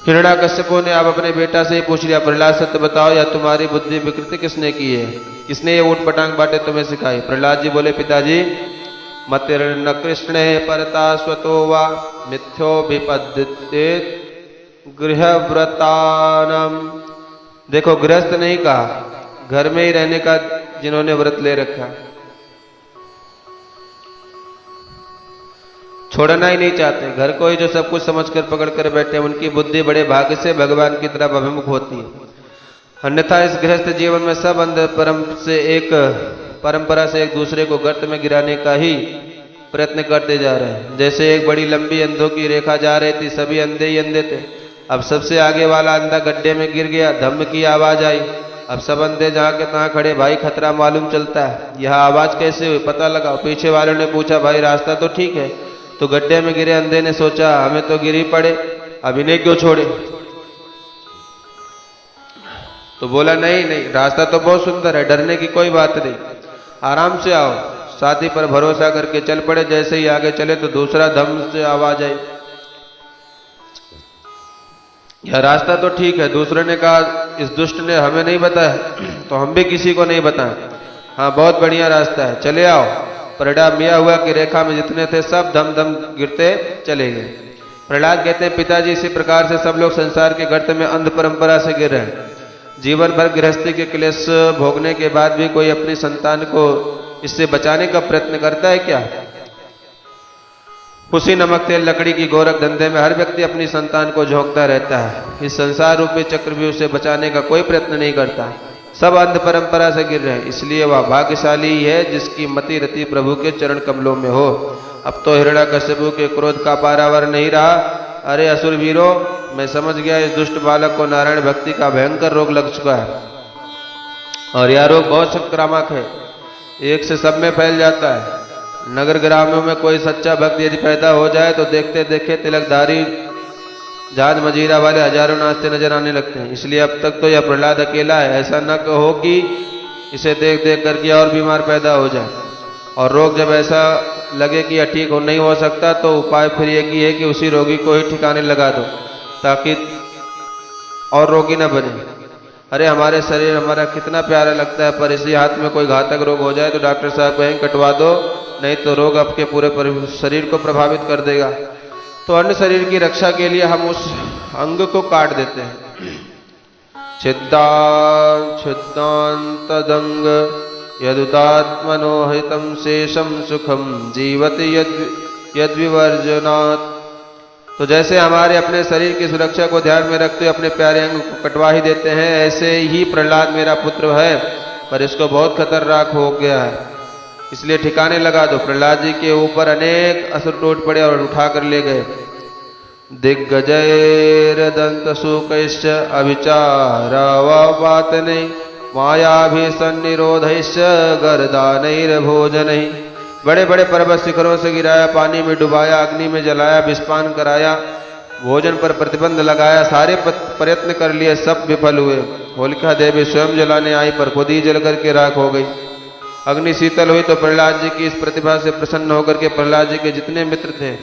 हिरण्याकश्यपु ने अब अपने बेटा से ही पूछ लिया, प्रहलाद सत्य बताओ, या तुम्हारी बुद्धि विकृति किसने की है? किसने ये ऊट पटांग बातें तुम्हें सिखाई? प्रहलाद जी बोले, पिताजी मतिर्न कृष्णे परता स्वतो वा मिथ्योभिपद्यते गृहव्रतानम। देखो गृहस्थ नहीं कहा, घर में ही रहने का जिन्होंने व्रत ले रखा, छोड़ना ही नहीं चाहते। घर को ही जो सब कुछ समझकर पकड़ कर बैठे, उनकी बुद्धि बड़े भाग्य से भगवान की तरफ अभिमुख होती है। अन्यथा इस गृहस्थ जीवन में सब अंध परंपरा से एक दूसरे को गर्त में गिराने का ही प्रयत्न करते जा रहे हैं। जैसे एक बड़ी लंबी अंधों की रेखा जा रही थी, सभी अंधे ही अंधे थे। अब सबसे आगे वाला अंधा गड्ढे में गिर गया, धम्म की आवाज आई। अब सब अंधे जहां के तहां खड़े, भाई खतरा मालूम चलता है, यह आवाज कैसे हुई पता लगा। पीछे वालों ने पूछा, भाई रास्ता तो ठीक है। तो गड्ढे में गिरे अंधे ने सोचा, हमें तो गिर ही पड़े, अब इन्हें क्यों छोड़े। तो बोला, नहीं नहीं, रास्ता तो बहुत सुंदर है, डरने की कोई बात नहीं, आराम से आओ। साथी पर भरोसा करके चल पड़े। जैसे ही आगे चले तो दूसरा धम्म से आवाज आई, यह रास्ता तो ठीक है। दूसरे ने कहा, इस दुष्ट ने हमें नहीं बताया तो हम भी किसी को नहीं बताएं। हाँ बहुत बढ़िया रास्ता है, चले आओ। परिणाम यह हुआ कि रेखा में जितने थे सब धम धम गिरते चले गए। प्रहलाद कहते हैं, पिताजी इसी प्रकार से सब लोग संसार के गर्त में अंध परंपरा से गिर रहे हैं। जीवन भर गृहस्थी के क्लेश भोगने के बाद भी कोई अपनी संतान को इससे बचाने का प्रयत्न करता है क्या? उसी नमक तेल लकड़ी की गोरख धंधे में हर व्यक्ति अपनी संतान को झोंकता रहता है। इस संसार रूपी चक्रव्यूह से बचाने का कोई प्रयत्न नहीं करता। सब अंध परंपरा से गिर रहे हैं, इसलिए वह भाग्यशाली है जिसकी मति रति प्रभु के चरण कमलों में हो। अब तो हिरण्याकश्यपु के क्रोध का पारावार नहीं रहा। अरे असुर वीरों, मैं समझ गया इस दुष्ट बालक को नारायण भक्ति का भयंकर रोग लग चुका है और यह रोग बहुत संक्रामक है, एक से सब में फैल जाता है। नगर ग्रामों में कोई सच्चा भक्त यदि पैदा हो जाए तो देखते देखे तिलकधारी जहाज मजीरा वाले हजारों नाचते नजर आने लगते हैं। इसलिए अब तक तो यह प्रहलाद अकेला है। ऐसा न हो कि इसे देख देख करके और बीमार पैदा हो जाए, और रोग जब ऐसा लगे कि यह ठीक नहीं हो सकता तो उपाय फिर एक ही है कि उसी रोगी को ही ठिकाने लगा दो, ताकि और रोगी न बने। अरे हमारे शरीर हमारा कितना प्यारा लगता है, पर इसी हाथ में कोई घातक रोग हो जाए तो डॉक्टर साहब कहें कटवा दो, नहीं तो रोग आपके पूरे शरीर को प्रभावित कर देगा। तो अन्य शरीर की रक्षा के लिए हम उस अंग को काट देते हैं। छिद्दान्तदंग यदुदात्मनो हितं शेषम सुखम जीवति यद्विवर्जनात्। तो जैसे हमारे अपने शरीर की सुरक्षा को ध्यान में रखते हुए अपने प्यारे अंग को कटवा ही देते हैं, ऐसे ही प्रहलाद मेरा पुत्र है, पर इसको बहुत खतरनाक हो गया है, इसलिए ठिकाने लगा दो। प्रहलाद जी के ऊपर अनेक असुर टूट पड़े और उठा कर ले गए। दिग्गजैर्दन्तशूकैश्च अभिचारावापातनैः मायाभिसन्निरोधैश्च गर्दानैर्भोजनैः। बड़े बड़े पर्वत शिखरों से गिराया, पानी में डुबाया, अग्नि में जलाया, विस्पान कराया, भोजन पर प्रतिबंध लगाया, सारे प्रयत्न कर लिए, सब विफल हुए। होलिका देवी स्वयं जलाने आई पर खुद ही जल करके राख हो गई। अग्नि शीतल हुई तो प्रहलाद जी की इस प्रतिभा से प्रसन्न होकर के प्रहलाद जी के जितने मित्र थे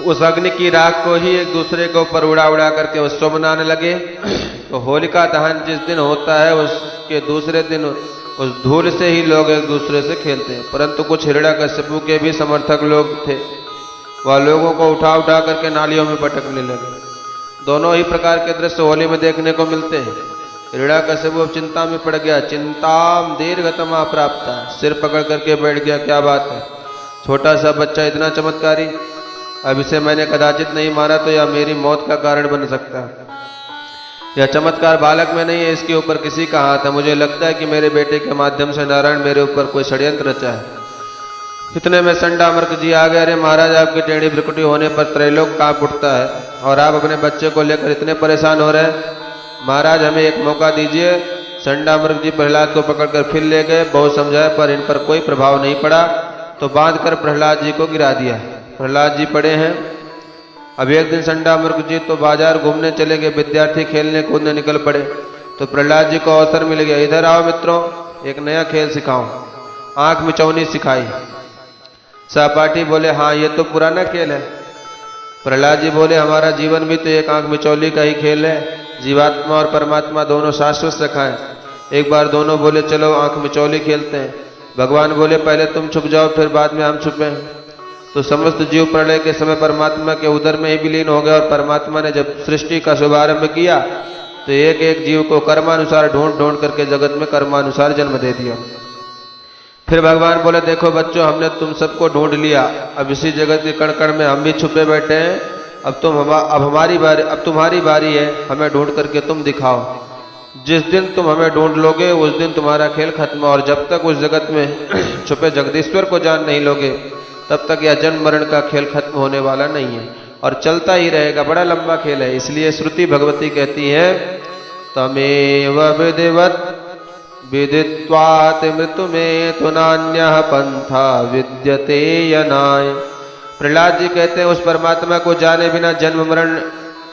उस अग्नि की राख को ही एक दूसरे के ऊपर उड़ा उड़ा करके उत्सव मनाने लगे। तो होलिका दहन जिस दिन होता है उसके दूसरे दिन उस धूल से ही लोग एक दूसरे से खेलते हैं। परंतु कुछ हिरण्यकश्यप के भी समर्थक लोग थे, वह लोगों को उठा उठा करके नालियों में पटकने लगे। दोनों ही प्रकार के दृश्य होली में देखने को मिलते हैं। हिरण्यकश्यप चिंता में पड़ गया, चिंताम दीर्घतमा प्राप्ता, सिर पकड़ करके बैठ गया। क्या बात है, छोटा सा बच्चा इतना चमत्कारी, अब इसे मैंने कदाचित नहीं मारा तो यह मेरी मौत का कारण बन सकता है। यह चमत्कार बालक में नहीं है, इसके ऊपर किसी का हाथ है। मुझे लगता है कि मेरे बेटे के माध्यम से नारायण मेरे ऊपर कोई षड्यंत्र रचा है। इतने में संडामर्क जी आ गए। अरे महाराज, आपकी टेढ़ी भ्रुकुटी होने पर त्रैलोक कांप उठता है और आप अपने बच्चे को लेकर इतने परेशान हो रहे हैं। महाराज हमें एक मौका दीजिए। संडामर्क जी प्रहलाद को पकड़कर फिर ले गए। बहुत समझाया पर इन पर कोई प्रभाव नहीं पड़ा, तो बांध कर प्रहलाद जी को गिरा दिया। प्रहलाद जी पड़े हैं। अब एक दिन संडामर्क जी तो बाजार घूमने चले गए, विद्यार्थी खेलने कूदने निकल पड़े। तो प्रहलाद जी को अवसर मिल गया, इधर आओ मित्रों, एक नया खेल सिखाऊं। आंख मिचौनी सिखाई। सहपाठी बोले हाँ ये तो पुराना खेल है। प्रहलाद जी बोले हमारा जीवन भी तो एक आंख मिचौली का ही खेल है। जीवात्मा और परमात्मा दोनों शाश्वत सखा है। एक बार दोनों बोले चलो आंख मिचौली खेलते हैं। भगवान बोले पहले तुम छुप जाओ, फिर बाद में हम छुपे। तो समस्त जीव प्रलय के समय परमात्मा के उदर में ही विलीन हो गया। और परमात्मा ने जब सृष्टि का शुभारंभ किया तो एक एक जीव को कर्मानुसार ढूंढ ढूंढ करके जगत में कर्मानुसार जन्म दे दिया। फिर भगवान बोले देखो बच्चों, हमने तुम सबको ढूंढ लिया, अब इसी जगत के कण कण में हम भी छुपे बैठे हैं। अब तुम्हारी बारी है, हमें ढूंढ करके तुम दिखाओ। जिस दिन तुम हमें ढूंढ लोगे उस दिन तुम्हारा खेल खत्म। और जब तक उस जगत में छुपे जगदीश्वर को जान नहीं लोगे तब तक यह जन्म मरण का खेल खत्म होने वाला नहीं है और चलता ही रहेगा। बड़ा लंबा खेल है। इसलिए श्रुति भगवती कहती है तमेव विधिवत विदित्वात् मृत्यु में तो नान्यः पंथा विद्यते यनाय। प्रहलाद जी कहते हैं उस परमात्मा को जाने बिना जन्म मरण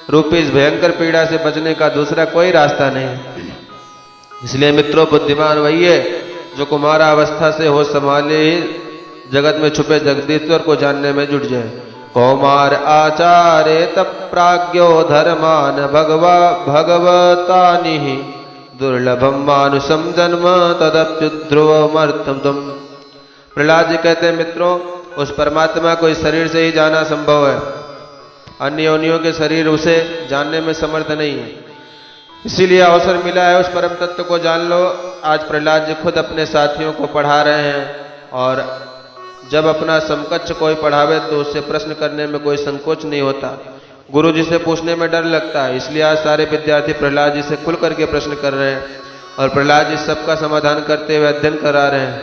रूपी इस भयंकर पीड़ा से बचने का दूसरा कोई रास्ता नहीं। इसलिए मित्रों, बुद्धिमान वही है जो कुमारा अवस्था से होश संभाले ही जगत में छुपे जगदीश्वर को जानने में जुट जाए। कौमार आचार्य तप प्राज्ञो धर्मान भगवतानि दुर्लभम मानुषम जन्म तदप्युध्रुवमर्थम तुम। प्रहलाद जी कहते हैं मित्रों, उस परमात्मा को इस शरीर से ही जाना संभव है। अन्य योनियों के शरीर उसे जानने में समर्थ नहीं है। इसीलिए अवसर मिला है उस परम तत्व को जान लो। आज प्रहलाद जी खुद अपने साथियों को पढ़ा रहे हैं और जब अपना समकक्ष कोई पढ़ावे तो उससे प्रश्न करने में कोई संकोच नहीं होता। गुरु जी से पूछने में डर लगता है। इसलिए आज सारे विद्यार्थी प्रहलाद जी से खुल करके प्रश्न कर रहे हैं और प्रहलाद जी सबका समाधान करते हुए अध्ययन करा रहे हैं।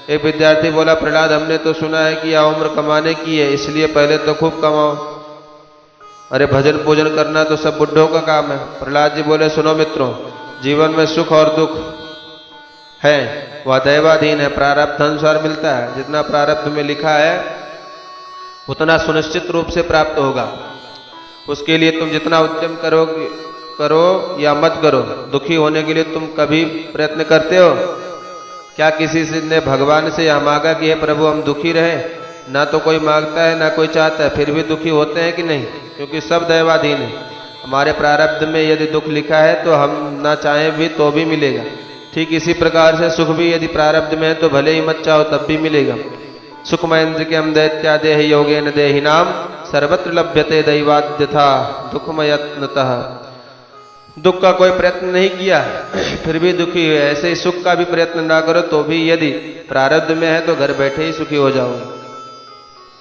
एक विद्यार्थी बोला प्रहलाद, हमने तो सुना है कि यह उम्र कमाने की है, इसलिए पहले तो खूब कमाओ। अरे भजन पूजन करना तो सब बुढ़ों का काम है। प्रहलाद जी बोले सुनो मित्रों, जीवन में सुख और दुख है वह दैवाधीन है, प्रारब्ध अनुसार मिलता है। जितना प्रारब्ध में लिखा है उतना सुनिश्चित रूप से प्राप्त होगा। उसके लिए तुम जितना उद्यम करो या मत करो, दुखी होने के लिए तुम कभी प्रयत्न करते हो क्या? किसी से ने भगवान से यह मांगा कि हे प्रभु हम दुखी रहे? ना तो कोई मांगता है ना कोई चाहता है, फिर भी दुखी होते हैं कि नहीं? क्योंकि सब दैवाधीन है। हमारे प्रारब्ध में यदि दुख लिखा है तो हम ना चाहें भी तो भी मिलेगा। ठीक इसी प्रकार से सुख भी यदि प्रारब्ध में है तो भले ही मत चाहो तब भी मिलेगा। सुखमयंद्र के हम दैत्या देह योगेन देहिनाम सर्वत्र लभ्यते दैवाद्यथा दुखमयत्नतः। दुख का कोई प्रयत्न नहीं किया फिर भी दुखी हुए, ऐसे ही सुख का भी प्रयत्न ना करो तो भी यदि प्रारब्ध में है तो घर बैठे ही सुखी हो जाओ।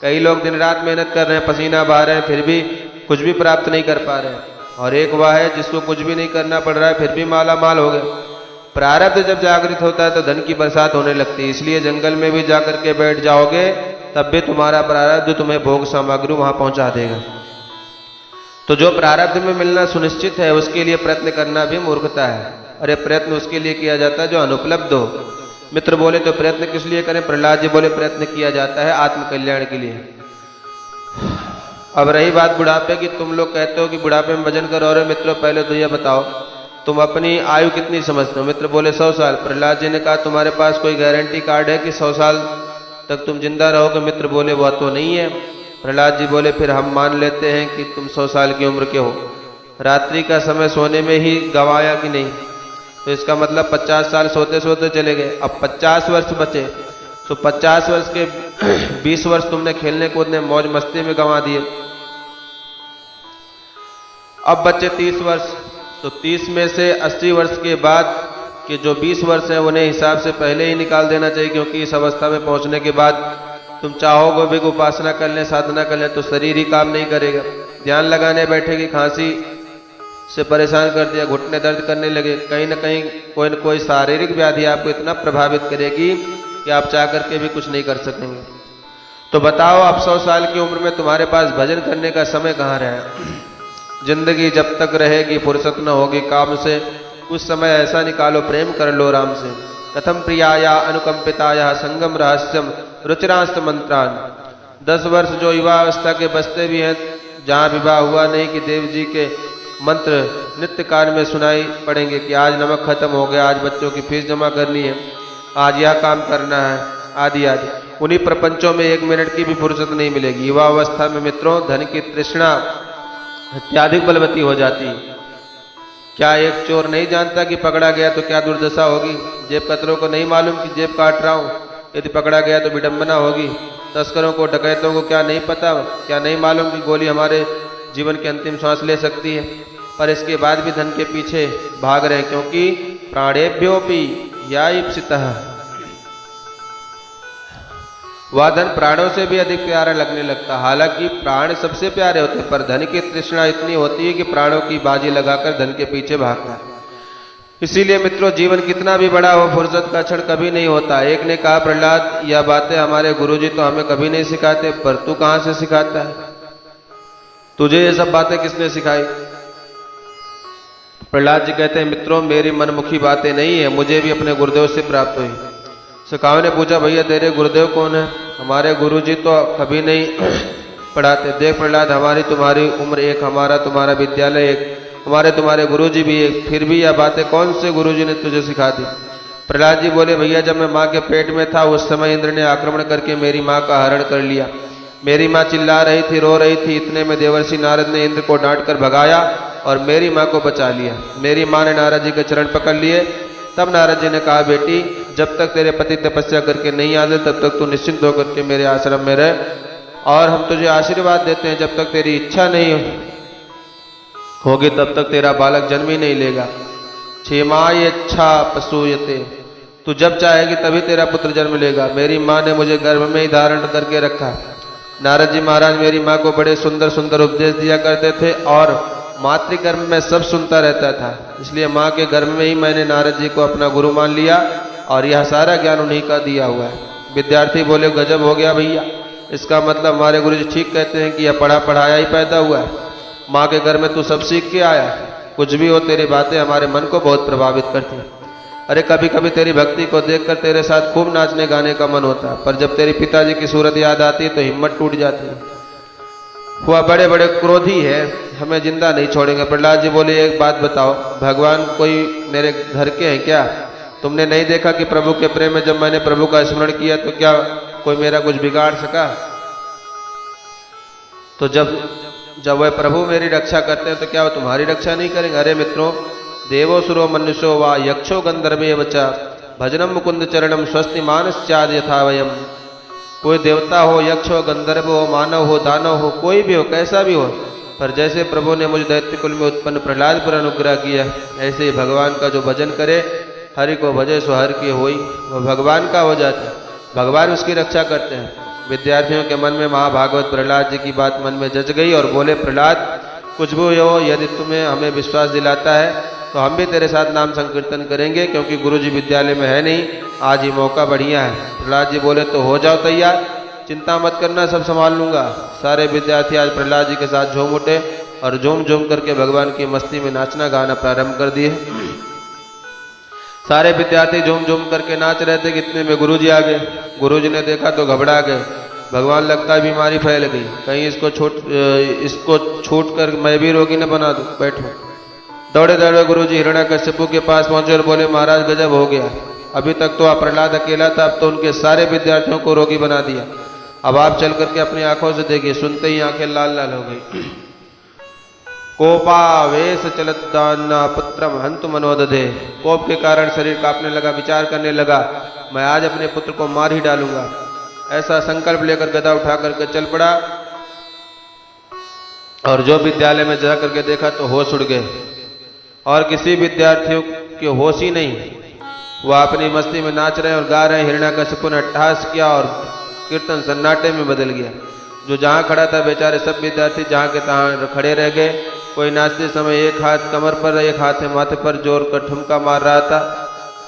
कई लोग दिन रात मेहनत कर रहे हैं, पसीना बहा रहे हैं, फिर भी कुछ भी प्राप्त नहीं कर पा रहे हैं, और एक वह है जिसको कुछ भी नहीं करना पड़ रहा है फिर भी माला माल हो गए। प्रारब्ध जब जागृत होता है तो धन की बरसात होने लगती है, इसलिए जंगल में भी जाकर के बैठ जाओगे तब भी तुम्हारा प्रारब्ध तुम्हें भोग सामग्री वहां पहुंचा देगा। तो जो प्रारब्ध में मिलना सुनिश्चित है उसके लिए प्रयत्न करना भी मूर्खता है। अरे प्रयत्न उसके लिए किया जाता है जो अनुपलब्ध हो। मित्र बोले तो प्रयत्न किस लिए करें? प्रहलाद जी बोले प्रयत्न किया जाता है आत्म कल्याण के लिए। अब रही बात बुढ़ापे की, तुम लोग कहते हो कि बुढ़ापे में भजन करो। अरे मित्रों पहले तो यह बताओ तुम अपनी आयु कितनी समझते हो? मित्र बोले 100 साल। प्रहलाद जी ने कहा तुम्हारे पास कोई गारंटी कार्ड है कि 100 साल तक तुम जिंदा रहोगे? मित्र बोले वह तो नहीं है। प्रहलाद जी बोले फिर हम मान लेते हैं कि तुम 100 साल की उम्र के हो। रात्रि का समय सोने में ही गंवाया कि नहीं? तो इसका मतलब 50 साल सोते सोते चले गए। अब 50 वर्ष बचे, तो 50 वर्ष के 20 वर्ष तुमने खेलने कूदने मौज मस्ती में गंवा दिए। अब बचे 30 वर्ष, तो 30 में से 80 वर्ष के बाद के जो 20 वर्ष हैं उन्हें हिसाब से पहले ही निकाल देना चाहिए, क्योंकि इस अवस्था में पहुंचने के बाद तुम चाहोगे भी उपासना कर लें, साधना कर लें, तो शरीर ही काम नहीं करेगा। ध्यान लगाने बैठेगी, खांसी से परेशान कर दिया, घुटने दर्द करने लगे, कहीं ना कहीं कोई न कोई शारीरिक व्याधि आपको इतना प्रभावित करेगी कि आप चाह करके भी कुछ नहीं कर सकेंगे। तो बताओ अब 100 साल की उम्र में तुम्हारे पास भजन करने का समय कहाँ रहे? जिंदगी जब तक रहेगी फुर्सत न होगी काम से, उस समय ऐसा निकालो प्रेम कर लो राम से। कथम प्रियाया अनुकंपिताया संगम रहस्यम रुचिरास्त मंत्रान। 10 वर्ष जो युवा अवस्था के बचते भी हैं, जहाँ विवाह हुआ नहीं कि देव जी के मंत्र नित्य काल में सुनाई पड़ेंगे कि आज नमक खत्म हो गया, आज बच्चों की फीस जमा करनी है, आज यह काम करना है, आदि आदि। उन्हीं प्रपंचों में 1 मिनट की भी फुर्सत नहीं मिलेगी। युवा अवस्था में मित्रों धन की तृष्णा अत्याधिक बलवती हो जाती है। क्या एक चोर नहीं जानता कि पकड़ा गया तो क्या दुर्दशा होगी? जेब कतरों को नहीं मालूम कि जेब काट रहा हूं, यदि पकड़ा गया तो विडंबना होगी। तस्करों को डकैतों को क्या नहीं पता, क्या नहीं मालूम कि गोली हमारे जीवन की अंतिम सांस ले सकती है? पर इसके बाद भी धन के पीछे भाग रहे, क्योंकि प्राणेभ्योपि या ईप्सितः, वह धन प्राणों से भी अधिक प्यारा लगने लगता। हालांकि प्राण सबसे प्यारे होते हैं, पर धन की तृष्णा इतनी होती है कि प्राणों की बाजी लगाकर धन के पीछे भागता है। इसीलिए मित्रों जीवन कितना भी बड़ा हो फुर्सत का क्षण कभी नहीं होता। एक ने कहा प्रहलाद यह बातें हमारे गुरुजी तो हमें कभी नहीं सिखाते, पर तू कहां से सिखाता है? तुझे ये सब बातें किसने सिखाई? प्रहलाद जी कहते हैं मित्रों मेरी मनमुखी बातें नहीं है, मुझे भी अपने गुरुदेव से प्राप्त हुई। सखाओं ने पूछा भैया तेरे गुरुदेव कौन है? हमारे गुरुजी तो कभी नहीं पढ़ाते। देख प्रहलाद हमारी तुम्हारी उम्र एक, हमारा तुम्हारा विद्यालय एक, हमारे तुम्हारे गुरुजी भी एक, फिर भी यह बातें कौन से गुरुजी ने तुझे सिखा दी? प्रहलाद जी बोले भैया जब मैं माँ के पेट में था उस समय इंद्र ने आक्रमण करके मेरी माँ का हरण कर लिया। मेरी माँ चिल्ला रही थी, रो रही थी, इतने में देवर्षि नारद ने इंद्र को डांट कर भगाया और मेरी माँ को बचा लिया। मेरी माँ ने नारद जी के चरण पकड़ लिए। तब नारद जी ने कहा बेटी जब तक तेरे पति तपस्या करके नहीं आते तब तक तू निश्चिंत होकर के मेरे आश्रम में रह, और हम तुझे आशीर्वाद देते हैं जब तक तेरी इच्छा नहीं होगी तब तक तेरा बालक जन्म ही नहीं लेगा। क्षेमाय इच्छा पसूयते, तू जब चाहेगी तभी तेरा पुत्र जन्म लेगा। मेरी माँ ने मुझे गर्भ में ही धारण करके रखा। नारद जी महाराज मेरी माँ को बड़े सुंदर सुंदर उपदेश दिया करते थे और मातृगर्भ में सब सुनता रहता था, इसलिए माँ के गर्भ में ही मैंने नारद जी को अपना गुरु मान लिया और यह सारा ज्ञान उन्हीं का दिया हुआ है। विद्यार्थी बोले गजब हो गया भैया, इसका मतलब हमारे गुरु जी ठीक कहते हैं कि यह पढ़ा पढ़ाया ही पैदा हुआ है, माँ के घर में तू सब सीख के आया। कुछ भी हो तेरी बातें हमारे मन को बहुत प्रभावित करती हैं। अरे कभी कभी तेरी भक्ति को देखकर तेरे साथ खूब नाचने गाने का मन होता है, पर जब तेरी पिताजी की सूरत याद आती है तो हिम्मत टूट जाती है। वह बड़े बड़े क्रोधी है, हमें जिंदा नहीं छोड़ेंगे। प्रहलाद जी बोले एक बात बताओ, भगवान कोई मेरे घर के हैं क्या? तुमने नहीं देखा कि प्रभु के प्रेम में जब मैंने प्रभु का स्मरण किया तो क्या कोई मेरा कुछ बिगाड़ सका? तो जब जब वह प्रभु मेरी रक्षा करते हैं तो क्या वो तुम्हारी रक्षा नहीं करेंगे? अरे मित्रों, देवोसुरो मनुष्यो वा यक्षो गंधर्वे वचा भजनम मुकुंद चरणम स्वस्ति मानस्याद यथा वयम। कोई देवता हो, यक्ष हो, गंधर्व हो, मानव हो, दानव हो, कोई भी हो, कैसा भी हो, पर जैसे प्रभु ने मुझ दैत्य कुल में उत्पन्न प्रहलाद पर अनुग्रह किया, ऐसे ही भगवान का जो भजन करे, हरि को भजे सो हरि के होई, वो भगवान का हो जाता है, भगवान उसकी रक्षा करते हैं। विद्यार्थियों के मन में महाभागवत प्रहलाद जी की बात मन में जच गई और बोले, प्रहलाद कुछ भी हो, यदि तुम्हें हमें विश्वास दिलाता है तो हम भी तेरे साथ नाम संकीर्तन करेंगे, क्योंकि गुरुजी विद्यालय में है नहीं, आज ही मौका बढ़िया है। प्रहलाद जी बोले, तो हो जाओ तैयार, चिंता मत करना, सब संभाल लूंगा। सारे विद्यार्थी आज प्रहलाद जी के साथ झूम उठे और झूम झूम करके भगवान की मस्ती में नाचना गाना प्रारंभ कर दिए। सारे विद्यार्थी झूम झूम करके नाच रहे थे कि इतने में गुरुजी आ गए। गुरुजी ने देखा तो घबरा गए, भगवान लगता है बीमारी फैल गई, कहीं इसको छूट कर मैं भी रोगी न बना दूं, बैठो। दौड़े दौड़े गुरुजी हिरण्याकश्यपु के पास पहुंचे और बोले, महाराज गजब हो गया, अभी तक तो आप प्रहलाद अकेला था, अब तो उनके सारे विद्यार्थियों को रोगी बना दिया। अब आप चल करके अपनी आंखों से देखिए। सुनते ही आंखें लाल लाल हो गई। कोपावेश चलदाना पुत्रम हंतु मनोदधे। कोप के कारण शरीर कांपने लगा, विचार करने लगा, मैं आज अपने पुत्र को मार ही डालूंगा। ऐसा संकल्प लेकर गदा उठा करके चल पड़ा और जो विद्यालय में जा करके देखा तो होश उड़ गए और किसी विद्यार्थियों के होश ही नहीं। वह अपनी मस्ती में नाच रहे और गा रहे। हिरण्याकश्यपु ने अट्टहास किया और कीर्तन सन्नाटे में बदल गया। जो जहां खड़ा था बेचारे सब विद्यार्थी जहां के तहां खड़े रह गए। कोई नाचते समय एक हाथ कमर पर, एक हाथ माथे पर जोर कर ठुमका मार रहा था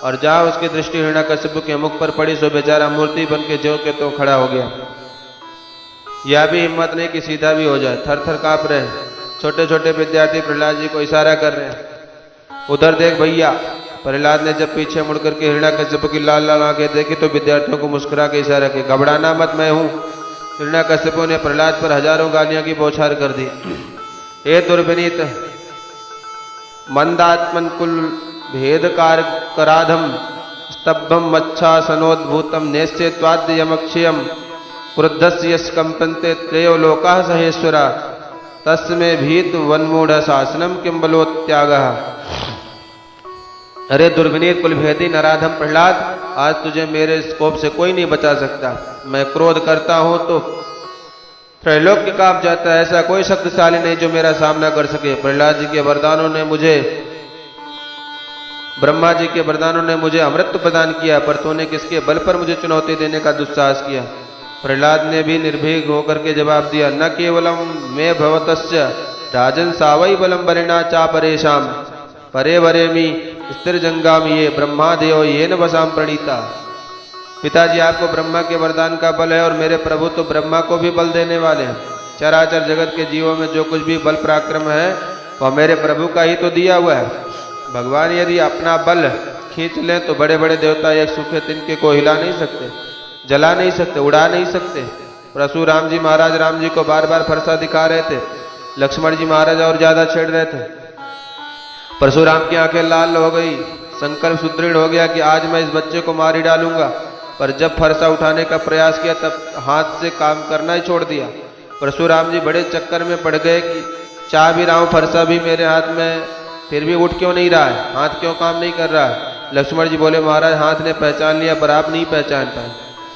और जहां उसकी दृष्टि हिरण्याकश्यपु के मुख पर पड़ी सो बेचारा मूर्ति बन के ज्यों के त्यों खड़ा हो गया। यह भी हिम्मत नहीं कि सीधा भी हो जाए, थर थर कांप रहे। छोटे छोटे विद्यार्थी प्रहलाद जी को इशारा कर रहे हैं, उधर देख भैया। प्रहलाद ने जब पीछे मुड़ करके हिरण्याकश्यपु की लाल लाल आंखें देखी तो विद्यार्थियों को मुस्कुरा के इशारा किया, घबराना मत, मैं हूं। हिरण्याकश्यपु ने प्रहलाद पर हजारों गालियां की बौछार कर दी। हे दुर्विनीत मंदात्मन कुल भेद कराधम स्तब्धम मच्छा सनोद्भूतम नेश्चे त्वाद्य यमक्षयम क्रुद्धस्य स्कंपन्ते त्रयो लोकाः सहेश्वरा तस्मे भीत वन्मूढ़ शासनम किम बलोत्यागः। अरे दुर्विनीत कुलभेदी नराधम प्रहलाद, आज तुझे मेरे कोप से कोई नहीं बचा सकता। मैं क्रोध करता हूं तो त्रैलोक्य कांप जाता है, ऐसा कोई शक्तिशाली नहीं जो मेरा सामना कर सके। प्रहलाद जी के वरदानों ने मुझे, ब्रह्मा जी के वरदानों ने मुझे अमृत प्रदान किया, पर तूने किसके बल पर मुझे चुनौती देने का दुस्साहस किया? प्रहलाद ने भी निर्भीक होकर के जवाब दिया, न केवलम मैं भवतस्य राजन सावई बलम बलिना चा परेशाम परे वरेमी स्थिर जंगाम ये ब्रह्मादेव ये न वसाम प्रणीता। पिताजी, आपको ब्रह्मा के वरदान का बल है और मेरे प्रभु तो ब्रह्मा को भी बल देने वाले हैं। चराचर जगत के जीवों में जो कुछ भी बल पराक्रम है वह मेरे प्रभु का ही तो दिया हुआ है। भगवान यदि अपना बल खींच लें तो बड़े बड़े देवता एक सूखे तिनके को हिला नहीं सकते, जला नहीं सकते, उड़ा नहीं सकते। परशुराम जी महाराज राम जी को बार बार फरसा दिखा रहे थे, लक्ष्मण जी महाराज और ज्यादा छेड़ रहे थे। परशुराम की आंखें लाल हो गई, संकल्प सुदृढ़ हो गया कि आज मैं इस बच्चे को मार ही डालूंगा। पर जब फरसा उठाने का प्रयास किया तब हाथ से काम करना ही छोड़ दिया। परशुराम जी बड़े चक्कर में पड़ गए कि चाह भी रहा हूं, फरसा भी मेरे हाथ में, फिर भी उठ क्यों नहीं रहा है, हाथ क्यों काम नहीं कर रहा है। लक्ष्मण जी बोले, महाराज हाथ ने पहचान लिया पर आप नहीं पहचान पाए।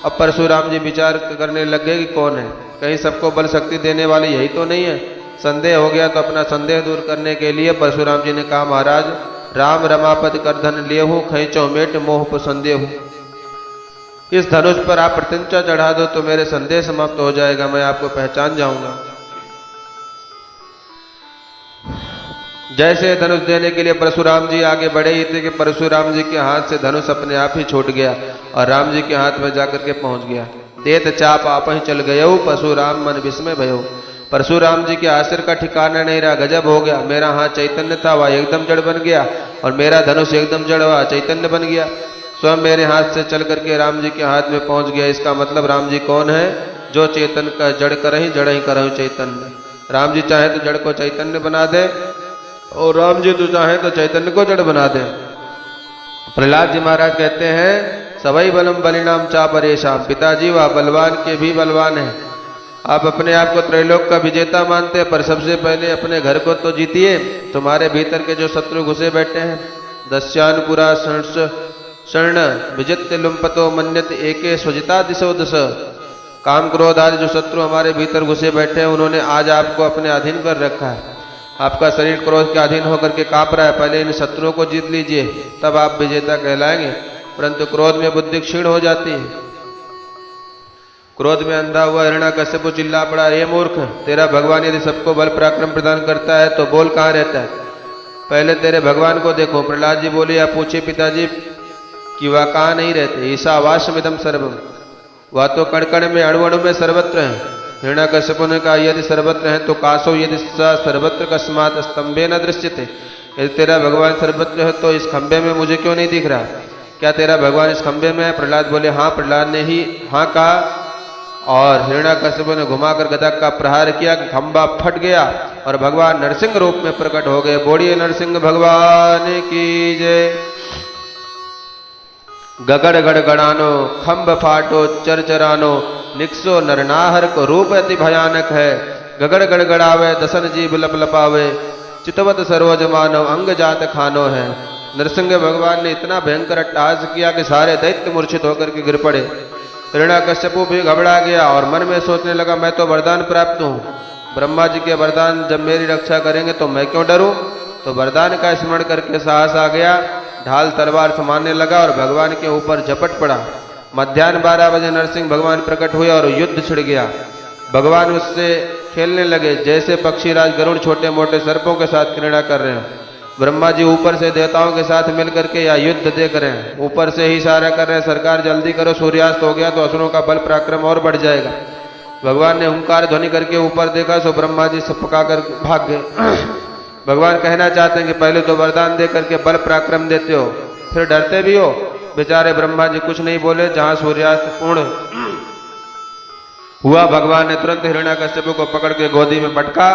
अब परशुराम जी विचार करने लग गए कि कौन है, कहीं सबको बल शक्ति देने वाले यही तो नहीं है। संदेह हो गया तो अपना संदेह दूर करने के लिए परशुराम जी ने कहा, महाराज राम रमापति कर धन लेहूं खैचो मेट मोह पर संदेह। इस धनुष पर आप प्रत्यंचा चढ़ा दो तो मेरे संदेह समाप्त हो जाएगा, मैं आपको पहचान जाऊंगा। जैसे धनुष देने के लिए परशुराम जी आगे बढ़े ही थे कि परशुराम जी के हाथ से धनुष अपने आप ही छूट गया और राम जी के हाथ में जाकर के पहुंच गया। देत चाप आप ही चल गये परशुराम मन विस्मय भयो। परशुराम जी के आश्चर्य का ठिकाना नहीं रहा, गजब हो गया। मेरा हाथ चैतन्य था वह एकदम जड़ बन गया और मेरा धनुष एकदम जड़ हुआ चैतन्य बन गया। स्वयं मेरे हाथ से चल करके राम जी के हाथ में पहुंच गया। इसका मतलब राम जी कौन है? जो चेतन का जड़ करही जड़ ही करही चैतन्य। राम जी चाहे तो जड़ को चैतन्य बना दे और राम जी तो चाहे तो चैतन्य को जड़ बना दे। प्रहलाद जी महाराज कहते हैं, सवई बलम बलिनाम चा परेशान। पिताजी वह बलवान के भी बलवान है। आप अपने आप को त्रैलोक का विजेता मानते हैं, पर सबसे पहले अपने घर को तो जीतिए। तुम्हारे भीतर के जो शत्रु घुसे बैठे हैं, दस्यानुपुरा शरण विजित्य लुम्पतो मन्यत एके स्वजिता दिशो दश। काम क्रोध आदि जो शत्रु हमारे भीतर घुसे बैठे हैं, उन्होंने आज आपको अपने अधीन कर रखा है। आपका शरीर क्रोध के अधीन होकर के कांप रहा है। पहले इन शत्रुओं को जीत लीजिए, तब आप विजेता कहलाएंगे। परंतु क्रोध में बुद्धि क्षीण हो जाती है। क्रोध में अंधा हुआ हिरण्याकश्यप चिल्ला पड़ा, हे मूर्ख, तेरा भगवान यदि सबको बल पराक्रम प्रदान करता है तो बोल कहां रहता है? पहले तेरे भगवान को देखो। प्रहलाद जी बोले, आप पूछे पिताजी कि वह कहां नहीं रहते? ईसा वाशमिदम सर्वम, वह तो कण कण में, अणु अणु में सर्वत्र है। हिरण्याकश्यप ने कहा, यदि सर्वत्र है तो कासो यदि सर्वत्र कस्मात स्तंभे न दृश्यते। यदि तेरा भगवान सर्वत्र है तो इस खंबे में मुझे क्यों नहीं दिख रहा? क्या तेरा भगवान इस खंबे में है? प्रहलाद बोले, हाँ। प्रहलाद ने ही हाँ कहा और हिरण्याकश्यप ने घुमाकर गदा का प्रहार किया कि खंबा फट गया और भगवान नरसिंह रूप में प्रकट हो गए। बोलिए नरसिंह भगवान की जय। गगड़ गड़गड़ानो, खंब फाटो चरचरानो, निक्सो नरनाहर को रूप अति भयानक है। गगड़ गड़गड़ावे, दसन जीव लपलपावे, चितवत सरोज मानव, अंग जात खानो है। नरसिंह भगवान ने इतना भयंकर अट्टहास किया कि सारे दैत्य मूर्छित होकर के गिर पड़े। हिरण्याकश्यप भी घबरा गया और मन में सोचने लगा, मैं तो वरदान प्राप्त हूं। ब्रह्मा जी के वरदान जब मेरी रक्षा करेंगे तो मैं क्यों डरूं? तो वरदान का स्मरण करके साहस आ गया। ढाल तलवार थमाने लगा और भगवान के ऊपर झपट पड़ा। मध्याह्न 12 बजे नरसिंह भगवान प्रकट हुए और युद्ध छिड़ गया। भगवान उससे खेलने लगे जैसे पक्षीराज गरुड़ छोटे मोटे सर्पों के साथ क्रीड़ा कर रहे हैं। ब्रह्मा जी ऊपर से देवताओं के साथ मिलकर के या युद्ध देख रहे हैं। ऊपर से ही इशारा कर रहे हैं, सरकार जल्दी करो, सूर्यास्त हो गया तो असुरों का बल पराक्रम और बढ़ जाएगा। भगवान ने हुंकार ध्वनि करके ऊपर देखा सो ब्रह्मा जी सपका कर भाग गए। भगवान कहना चाहते हैं कि पहले तो वरदान दे करके बल पराक्रम देते हो, फिर डरते भी हो। बेचारे ब्रह्मा जी कुछ नहीं बोले। जहां सूर्यास्त पूर्ण हुआ, भगवान ने तुरंत हिरण्याकश्यप को पकड़ के गोदी में पटका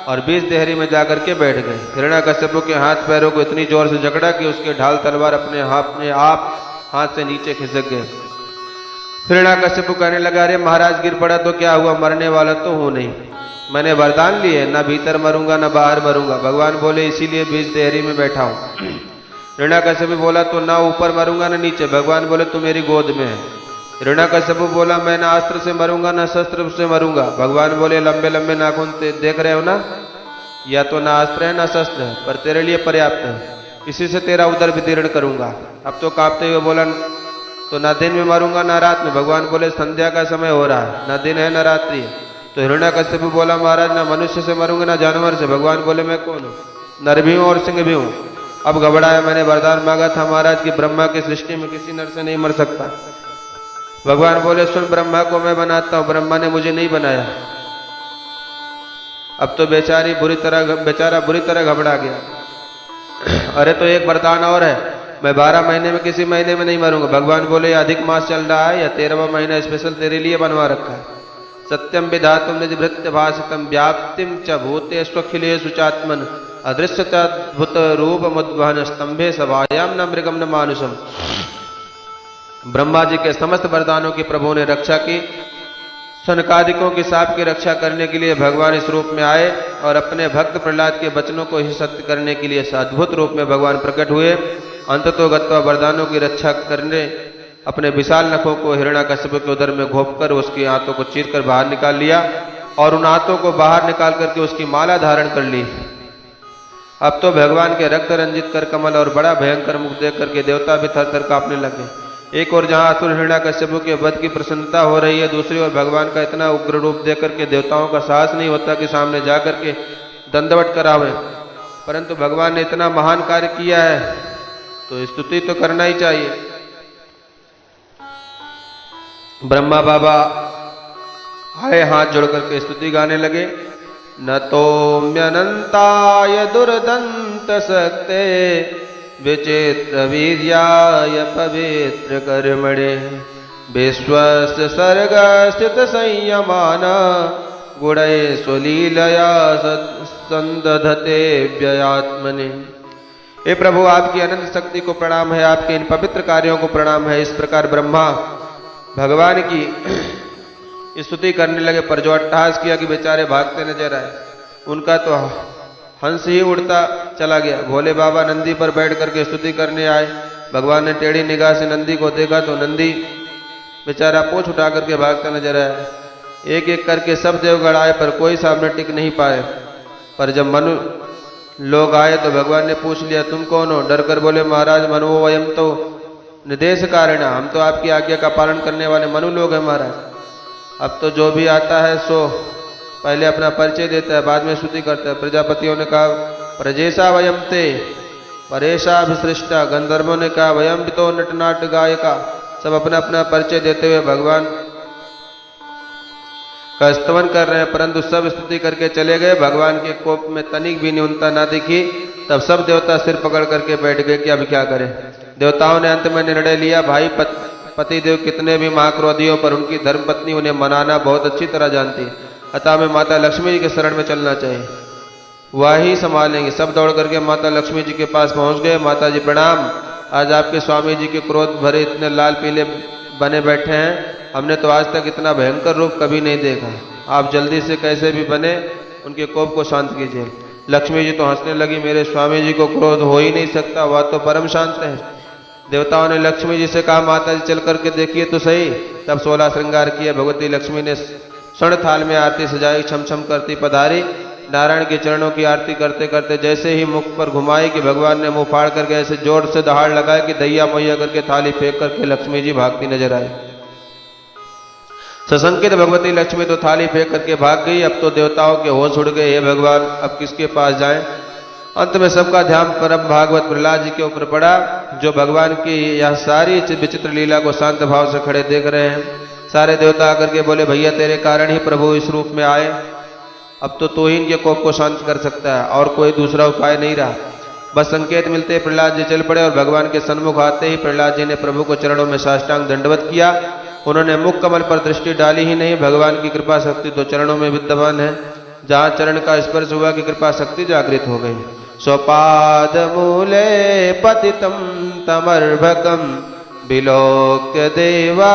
और बीच देहरी में जाकर के बैठ गए। हिरण्याकश्यप के हाथ पैरों को इतनी जोर से जकड़ा कि उसके ढाल तलवार अपने आप हाथ से नीचे खिसक गए। हिरण्याकश्यप कहने लगा, अरे महाराज गिर पड़ा तो क्या हुआ, मरने वाला तो हूं नहीं, मैंने वरदान लिए, ना भीतर मरूंगा ना बाहर मरूंगा। भगवान बोले, इसीलिए बीच देहरी में बैठा हूं। हिरण्याकश्यप बोला, तो ना ऊपर मरूंगा ना नीचे। भगवान बोले, तू मेरी गोद में है। हिरण्याकश्यप बोला, मैं ना अस्त्र से मरूंगा ना शस्त्र से मरूंगा। भगवान बोले, लंबे लंबे नाखून देख रहे हो ना, या तो ना अस्त्र है ना शस्त्र है, पर तेरे लिए पर्याप्त है, इसी से तेरा उदर विदीर्ण करूंगा। अब तो कांपते हुए बोला, तो ना दिन में मरूंगा ना रात में। भगवान बोले, संध्या का समय हो रहा है, ना दिन है ना रात्रि है। तो हिरण्याकश्यप बोला, महाराज ना मनुष्य से मरूंगा ना जानवर से। भगवान बोले, मैं कौन हूं, नर भी हूं और सिंह भी हूं। अब घबराया, मैंने वरदान मांगा था महाराज कि ब्रह्मा की सृष्टि में किसी नर से नहीं मर सकता। भगवान बोले, सुन, ब्रह्मा को मैं बनाता हूं, ब्रह्मा ने मुझे नहीं बनाया। अब तो बेचारा बुरी तरह घबरा गया। अरे तो एक वरदान और है, मैं 12 महीने में किसी महीने में नहीं मरूंगा। भगवान बोले, अधिक मास चल रहा है या 13वां महीना स्पेशल तेरे लिए बनवा रखा है। सत्यम विधातुम निज भृत्य भाषितम व्याप्तिम च भूतेष्वखिलेषु चात्मन अदृश्यताद्भुत रूप मुद्वहन स्तंभे सभायाम न मृगम न मानुषम। ब्रह्मा जी के समस्त वरदानों की प्रभु ने रक्षा की। सनकादिकों की शाप की रक्षा करने के लिए भगवान इस रूप में आए और अपने भक्त प्रहलाद के वचनों को ही सत्य करने के लिए अद्भुत रूप में भगवान प्रकट हुए। अंततोगत्वा वरदानों की रक्षा करने अपने विशाल नखों को हिरण्याकश्यप के उदर में घोंपकर उसकी आंतों को चीरकर बाहर निकाल लिया और उन आंतों को बाहर निकाल करके उसकी माला धारण कर ली। अब तो भगवान के रक्त रंजित कर कमल और बड़ा भयंकर मुख देख करके देवता भी थर थर कांपने लगे। एक और जहां असुर हिरण्याकश्यप के वध की प्रसन्नता हो रही है, दूसरी ओर भगवान का इतना उग्र रूप देख करके देवताओं का साहस नहीं होता कि सामने जाकर के दंडवत करावे। परंतु भगवान ने इतना महान कार्य किया है तो स्तुति तो करना ही चाहिए। ब्रह्मा बाबा आए, हाथ जोड़ करके स्तुति गाने लगे। न तोम्यनंताय दुर्दंत शक्ते विचित्र वीर्याय पवित्र कर्मणे विश्वस्य सर्ग स्थित संयमान गुणै स्वलीलया संदधते व्ययात्मने। हे प्रभु, आपकी अनंत शक्ति को प्रणाम है, आपके इन पवित्र कार्यों को प्रणाम है। इस प्रकार ब्रह्मा भगवान की स्तुति करने लगे, पर जो अट्टहास किया कि बेचारे भागते नजर आए, उनका तो हंस ही उड़ता चला गया। भोले बाबा नंदी पर बैठ करके स्तुति करने आए। भगवान ने टेढ़ी निगाह से नंदी को देखा तो नंदी बेचारा पूंछ उठा करके भागता नजर आया। एक एक करके सब देवगण आए पर कोई सामने टिक नहीं पाए। पर जब मनु लोग आए तो भगवान ने पूछ लिया, तुम कौन हो? डर कर बोले, महाराज मनु वयम तो निदेश कारण, हम तो आपकी आज्ञा का पालन करने वाले मनु लोग हैं महाराज। अब तो जो भी आता है सो पहले अपना परिचय देता है, बाद में स्तुति करता है। प्रजापतियों ने कहा, प्रजेशा वयम ते परेशा अभिसृष्टा। गंधर्वों ने कहा, वयम भी तो नटनाट गायका। सब अपना अपना परिचय देते हुए भगवान का स्तवन कर रहे हैं, परंतु सब स्तुति करके चले गए। भगवान के कोप में तनिक भी न्यूनता ना दिखी। तब सब देवता सिर पकड़ करके बैठ गए कि अब क्या करें। देवताओं ने अंत में निर्णय लिया, भाई पतिदेव कितने भी महाक्रोधी हो पर उनकी धर्मपत्नी उन्हें मनाना बहुत अच्छी तरह जानती, अतः हमें माता लक्ष्मी जी के शरण में चलना चाहिए, वह ही संभालेंगे। सब दौड़ करके माता लक्ष्मी जी के पास पहुंच गए। माता जी प्रणाम, आज आपके स्वामी जी के क्रोध भरे इतने लाल पीले बने बैठे हैं, हमने तो आज तक इतना भयंकर रूप कभी नहीं देखा। आप जल्दी से कैसे भी बने उनके कोप को शांत कीजिए। लक्ष्मी जी तो हंसने लगी, मेरे स्वामी जी को क्रोध हो ही नहीं सकता, वह तो परम शांत है। देवताओं ने लक्ष्मी जी से कहा, माता जी चल करके देखिए तो सही। तब 16 श्रृंगार किए। भगवती लक्ष्मी ने स्वर्ण थाल में आरती सजाई, छम छम करती पधारी। नारायण के चरणों की आरती करते करते जैसे ही मुख पर घुमाई कि भगवान ने मुंह फाड़ करके ऐसे जोर से दहाड़ लगाए कि दैया मैया करके थाली फेंक करके लक्ष्मी जी भागती नजर आई। सशंकित भगवती लक्ष्मी तो थाली फेंक करके भाग गई। अब तो देवताओं के होश उड़ गए, हे भगवान अब किसके पास जाएं। अंत में सबका ध्यान परम भागवत प्रहलाद जी के ऊपर पड़ा, जो भगवान की यह सारी विचित्र लीला को शांत भाव से खड़े देख रहे हैं। सारे देवता आकर के बोले, भैया तेरे कारण ही प्रभु इस रूप में आए, अब तो तू ही इनके कोप को शांत कर सकता है और कोई दूसरा उपाय नहीं रहा। बस संकेत मिलते प्रहलाद जी चल पड़े और भगवान के सन्मुख आते ही प्रहलाद जी ने प्रभु को चरणों में साष्टांग दंडवत किया। उन्होंने मुख कमल पर दृष्टि डाली ही नहीं, भगवान की कृपा शक्ति तो चरणों में विद्यमान है। जहां चरण का स्पर्श हुआ कि कृपा शक्ति जागृत हो गई। स्वपाद मूले पतितम तमर्भकम विलोक्य देवा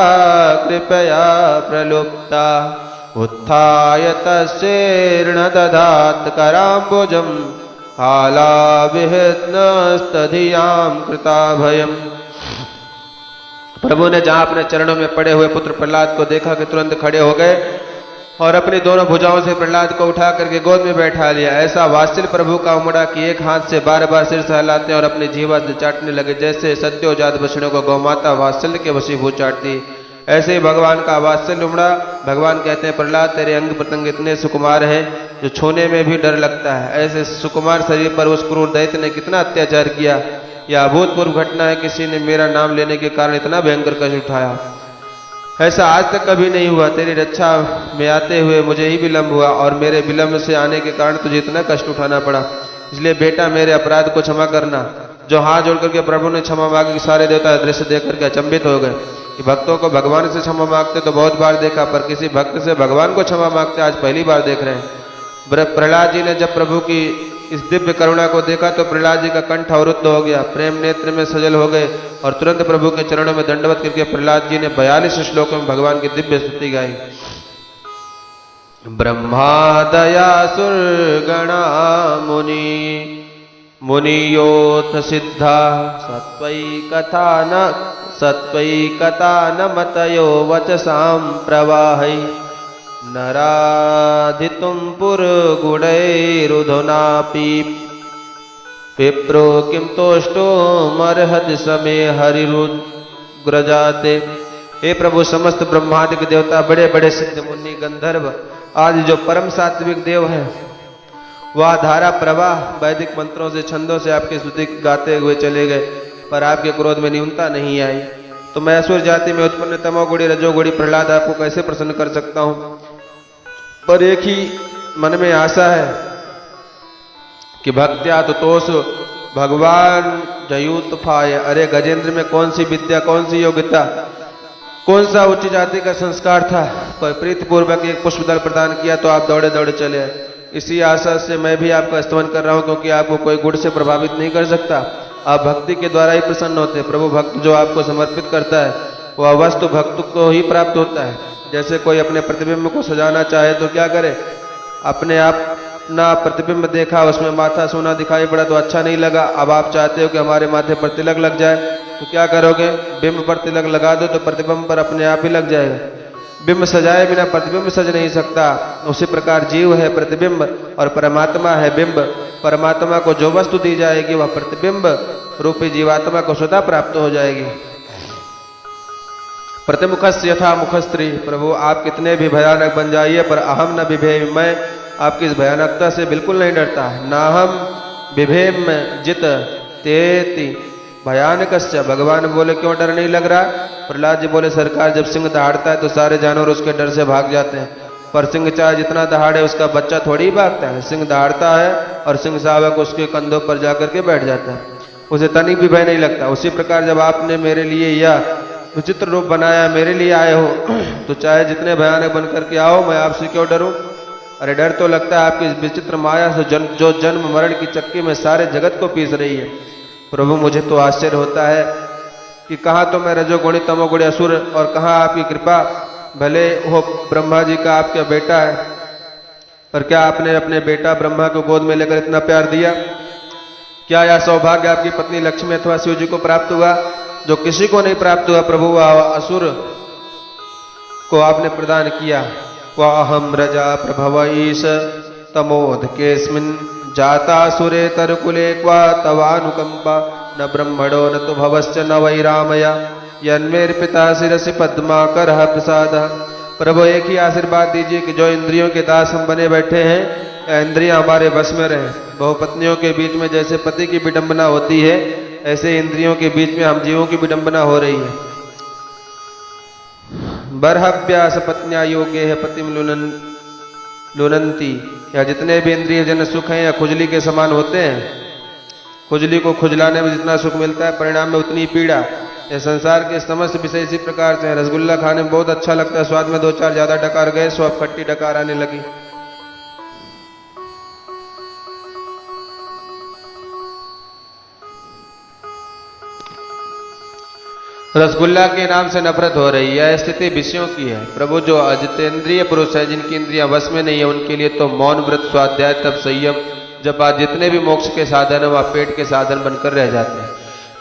कृपया प्रलुप्ता उत्थाय तस्येर्न दधात कराम्बुजम हालाविहितस्तधियां कृताभयम्। प्रभु ने जहां अपने चरणों में पड़े हुए पुत्र प्रहलाद को देखा कि तुरंत खड़े हो गए और अपनी दोनों भुजाओं से प्रहलाद को उठा करके गोद में बैठा लिया। ऐसा वात्सल्य प्रभु का उमड़ा कि एक हाथ से बार बार सिर सहलाते और अपनी जीवा से चाटने लगे, जैसे सद्योजात बछड़ों को गौमाता वात्सल्य के वशीभूत चाटती, ऐसे ही भगवान का वात्सल्य उमड़ा। भगवान कहते हैं, प्रहलाद तेरे अंग प्रत्यंग इतने सुकुमार हैं जो छूने में भी डर लगता है। ऐसे सुकुमार शरीर पर उस क्रूर दैत्य ने कितना अत्याचार किया। यह अभूतपूर्व घटना है, किसी ने मेरा नाम लेने के कारण इतना भयंकर कष्ट उठाया, ऐसा आज तक कभी नहीं हुआ। तेरी रक्षा में आते हुए मुझे ही विलंब हुआ और मेरे विलंब से आने के कारण तुझे इतना कष्ट उठाना पड़ा। इसलिए बेटा मेरे अपराध को क्षमा करना। जो हाथ जोड़ करके प्रभु ने क्षमा मांगी कि सारे देवता दृश्य देख करके अचंभित हो गए कि भक्तों को भगवान से क्षमा मांगते तो बहुत बार देखा, पर किसी भक्त से भगवान को क्षमा मांगते आज पहली बार देख रहे हैं। प्रहलाद जी ने जब प्रभु की इस दिव्य करुणा को देखा तो प्रहलाद जी का कंठ अवरुद्ध हो गया, प्रेम नेत्र में सजल हो गए और तुरंत प्रभु के चरणों में दंडवत करके प्रहलाद जी ने 42 श्लोकों में भगवान की दिव्य स्तुति गाई। ब्रह्मादयासुर गणा मुनियोथ सिद्धा सत्वैकथा न मतयो वचसां प्रवाहै नराधितुं पुरगुणैरुधुनापि विप्रो किं तोष्टुमर्हति समे हरिरुग्रजाते। हे प्रभु, समस्त ब्रह्मादिक देवता, बड़े बड़े सिद्ध मुनि गंधर्व आदि जो परम सात्विक देव हैं, वह धारा प्रवाह वैदिक मंत्रों से छंदों से आपकी स्तुति गाते हुए चले गए, पर आपके क्रोध में न्यूनता नहीं आई। तो मैं असुर जाति में उत्पन्न तमोगुणी रजोगुणी प्रहलाद आपको कैसे प्रसन्न कर सकता हूं। पर एक ही मन में आशा है कि भक्त्या तुतोष भगवान जयूतफाय। अरे गजेंद्र में कौन सी विद्या, कौन सी योग्यता, कौन सा उच्च जाति का संस्कार था। कोई प्रीतिपूर्वक एक पुष्पदल प्रदान किया तो आप दौड़े दौड़े चले। इसी आशा से मैं भी आपका स्तवन कर रहा हूं, क्योंकि आपको कोई गुण से प्रभावित नहीं कर सकता। आप भक्ति के द्वारा ही प्रसन्न होते हैं। प्रभु भक्त जो आपको समर्पित करता है वह वस्तु भक्त को ही प्राप्त होता है। जैसे कोई अपने प्रतिबिंब को सजाना चाहे तो क्या करे, अपने आप ना प्रतिबिंब देखा, उसमें माथा सोना दिखाई पड़ा तो अच्छा नहीं लगा, अब आप चाहते हो कि हमारे माथे पर तिलक लग जाए, तो क्या करोगे, बिंब पर तिलक लगा दो तो प्रतिबिंब पर अपने आप ही लग जाएगा। बिंब सजाए बिना प्रतिबिंब सज नहीं सकता। उसी प्रकार जीव है प्रतिबिंब और परमात्मा है बिंब। परमात्मा को जो वस्तु दी जाएगी वह प्रतिबिंब रूपी जीवात्मा को स्वतः प्राप्त हो जाएगी। प्रतिमुखस्य यथा मुख स्त्री, प्रभु आप कितने भी भयानक बन जाइए पर अहम न बिभेम, मैं आपकी इस भयानकता से बिल्कुल नहीं डरता। ना हम बिभेम जित तेति भयानकस्य, भगवान बोले क्यों डर नहीं लग रहा। प्रहलाद जी बोले सरकार जब सिंह दहाड़ता है तो सारे जानवर उसके डर से भाग जाते हैं, पर सिंह चाहे जितना दहाड़े उसका बच्चा थोड़ी ही भागता है। सिंह दहाड़ता है और सिंह शावक उसके कंधों पर जाकर के बैठ जाता है, उसे तनिक भी भय नहीं लगता। उसी प्रकार जब आपने मेरे लिए यह विचित्र रूप बनाया, मेरे लिए आए हो, तो चाहे जितने भयानक बनकर के आओ, मैं आपसे क्यों डरूं। अरे डर तो लगता है आपकी इस विचित्र माया से जो जन्म मरण की चक्की में सारे जगत को पीस रही है। प्रभु मुझे तो आश्चर्य होता है कि कहाँ तो मैं रजोगुणी तमोगुणी असुर और कहाँ आपकी कृपा। भले हो ब्रह्मा जी का आपका बेटा है, पर क्या आपने अपने बेटा ब्रह्मा को गोद में लेकर इतना प्यार दिया। क्या यह सौभाग्य आपकी पत्नी लक्ष्मी अथवा शिव जी को प्राप्त हुआ, जो किसी को नहीं प्राप्त हुआ। प्रभु असुर को आपने प्रदान किया। क्वाहम रजा प्रभव ईश तमोध केस्मिन् जाता सुरे तरकुले क्वा तवानुकंपा न ब्रह्मणो न तो भवश्च न वै रामया यन्मेर पिता शिरसि पद्माकर प्रसाद। प्रभु एक ही आशीर्वाद दीजिए कि जो इंद्रियों के दास हम बने बैठे हैं, इंद्रियां हमारे बस में रहे। बहुपत्नियों के बीच में जैसे पति की विडंबना होती है, ऐसे इंद्रियों के बीच में हम जीवों की विडंबना हो रही है। बर्हव्यास पत्न्या योगे है पतिम लुनंती, या जितने भी इंद्रिय जन सुख हैं या खुजली के समान होते हैं। खुजली को खुजलाने में जितना सुख मिलता है, परिणाम में उतनी पीड़ा। ये संसार के समस्त विषय इसी प्रकार से है। रसगुल्ला खाने में बहुत अच्छा लगता है, स्वाद में दो चार ज्यादा डकार गए सो अब खट्टी डकार आने लगी। रसगुल्ला के नाम से नफरत हो रही है, स्थिति विषयों की है। प्रभु जो अजितेंद्रिय पुरुष है, जिनकी इंद्रियां वश में नहीं है, उनके लिए तो मौन व्रत स्वाध्याय तप संयम जब आज जितने भी मोक्ष के साधन है वह पेट के साधन बनकर रह जाते हैं।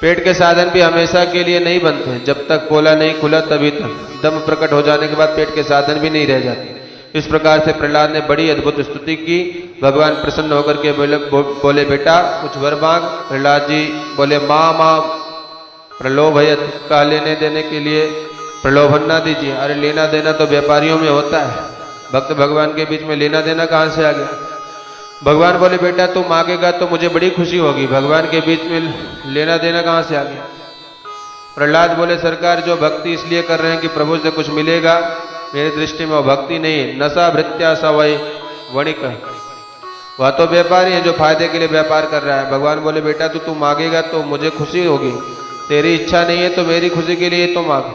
पेट के साधन भी हमेशा के लिए नहीं बनते, जब तक पोला नहीं खुला तभी तक। दम प्रकट हो जाने के बाद पेट के साधन भी नहीं रह जाते। इस प्रकार से प्रहलाद ने बड़ी अद्भुत स्तुति की। भगवान प्रसन्न होकर के बोले बेटा कुछ वर मांग। प्रहलाद जी बोले माँ प्रलोभयत, का लेने देने के लिए प्रलोभन ना दीजिए। अरे लेना देना तो व्यापारियों में होता है, भक्त भगवान के बीच में लेना देना कहां से आ गया। भगवान बोले बेटा तू मांगेगा तो मुझे बड़ी खुशी होगी, भगवान के बीच में लेना देना कहां से आ गया। प्रहलाद बोले सरकार जो भक्ति इसलिए कर रहे हैं कि प्रभु से कुछ मिलेगा, मेरी दृष्टि में वो भक्ति नहीं है। नशा भृत्या सवय वणिक, वह तो व्यापारी है जो फायदे के लिए व्यापार कर रहा है। भगवान बोले बेटा तू मांगेगा तो मुझे खुशी होगी, तेरी इच्छा नहीं है तो मेरी खुशी के लिए तो मांग।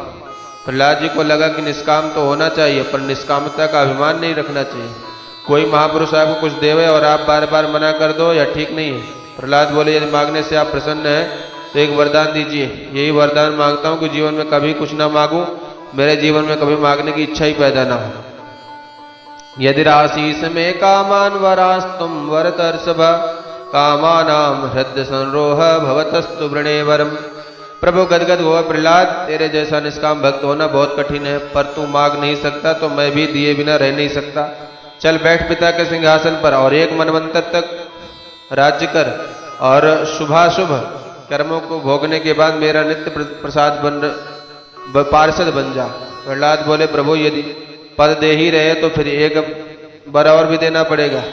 प्रहलाद जी को लगा कि निष्काम तो होना चाहिए, पर निष्कामता का अभिमान नहीं रखना चाहिए। कोई महापुरुष आपको कुछ देवे और आप बार बार मना कर दो, या ठीक नहीं है। प्रहलाद बोले यदि मांगने से आप प्रसन्न हैं तो एक वरदान दीजिए। यही वरदान मांगता हूं कि जीवन में कभी कुछ ना मांगू, मेरे जीवन में कभी मांगने की इच्छा ही पैदा ना हो। यदि राशीस में कामान वरास्तुम वरतर्षभ कामानाम हृदय संरोह भवतस्तु वृणे वरम। प्रभु गदगद हुआ प्रहलाद तेरे जैसा निष्काम भक्त होना बहुत कठिन है, पर तू मांग नहीं सकता तो मैं भी दिए बिना रह नहीं सकता। चल बैठ पिता के सिंहासन पर और एक मनवंतर तक राज्य कर और शुभाशुभ कर्मों को भोगने के बाद मेरा नित्य प्रसाद पार्षद बन जा। प्रहलाद बोले प्रभु यदि पद दे ही रहे तो फिर एक बार और भी देना पड़ेगा।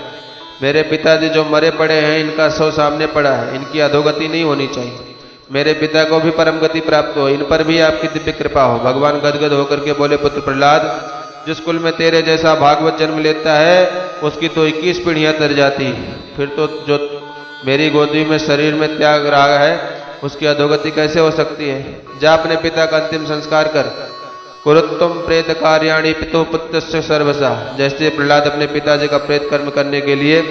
मेरे पिताजी जो मरे पड़े हैं इनका सौ सामने पड़ा है, इनकी अधोगति नहीं होनी चाहिए। मेरे पिता को भी परम गति प्राप्त हो, इन पर भी आपकी दिव्य कृपा हो। भगवान गदगद होकर के बोले पुत्र प्रहलाद जिस कुल में तेरे जैसा भागवत जन्म लेता है उसकी तो 21 पीढ़ियां तर जाती, फिर तो जो मेरी गोदी में शरीर में त्याग रहा है उसकी अधोगति कैसे हो सकती है। जा अपने पिता का अंतिम संस्कार कर। कुरुत्तम प्रेत कार्याणि पितो पुत्रस्य सर्वसा। जैसे प्रहलाद अपने पिताजी का प्रेत कर्म करने के लिए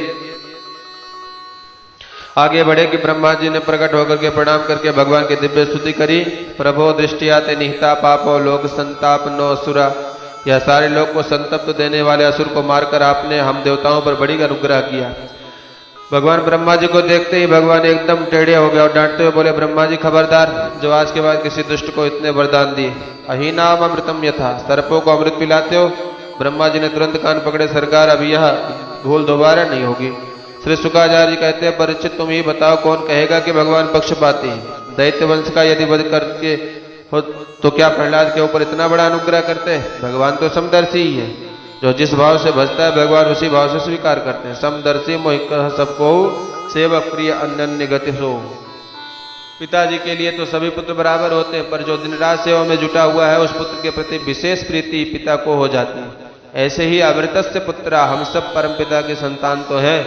आगे बढ़े कि ब्रह्मा जी ने प्रकट होकर के प्रणाम करके भगवान की दिव्य स्तुति करी। प्रभो दृष्टिया ते निहिता पापो लोक संताप नो सुरा यह सारे लोग को संतप्त देने वाले असुर को मारकर आपने हम देवताओं पर बड़ी अनुग्रह किया। भगवान ब्रह्मा जी को देखते ही भगवान एकदम टेढ़े हो गए और डांटते हुए बोले, ब्रह्मा जी खबरदार, जो आज के बाद किसी दुष्ट को इतने वरदान दिए। अहीनाम अमृतम यथा, सर्पों को अमृत पिलाते हो। ब्रह्मा जी ने तुरंत कान पकड़े, सरकार अब यह भूल दोबारा नहीं होगी। श्री शुकाचार्य जी कहते हैं, परीक्षित तुम ही बताओ कौन कहेगा कि भगवान पक्षपाती हैं। दैत्य वंश का यदि वध करके हो तो क्या प्रहलाद के ऊपर इतना बड़ा अनुग्रह करते हैं? भगवान तो समदर्शी ही है, जो जिस भाव से भजता है भगवान उसी भाव से स्वीकार करते हैं। समदर्शी मोहिकर सबको सेवक प्रिय अनन्य गति सो। पिताजी के लिए तो सभी पुत्र बराबर होते हैं, पर जो दिन रात सेवा में जुटा हुआ है उस पुत्र के प्रति विशेष प्रीति पिता को हो जाती है। ऐसे ही अमृतस्य पुत्रा, हम सब परम पिता की संतान तो है,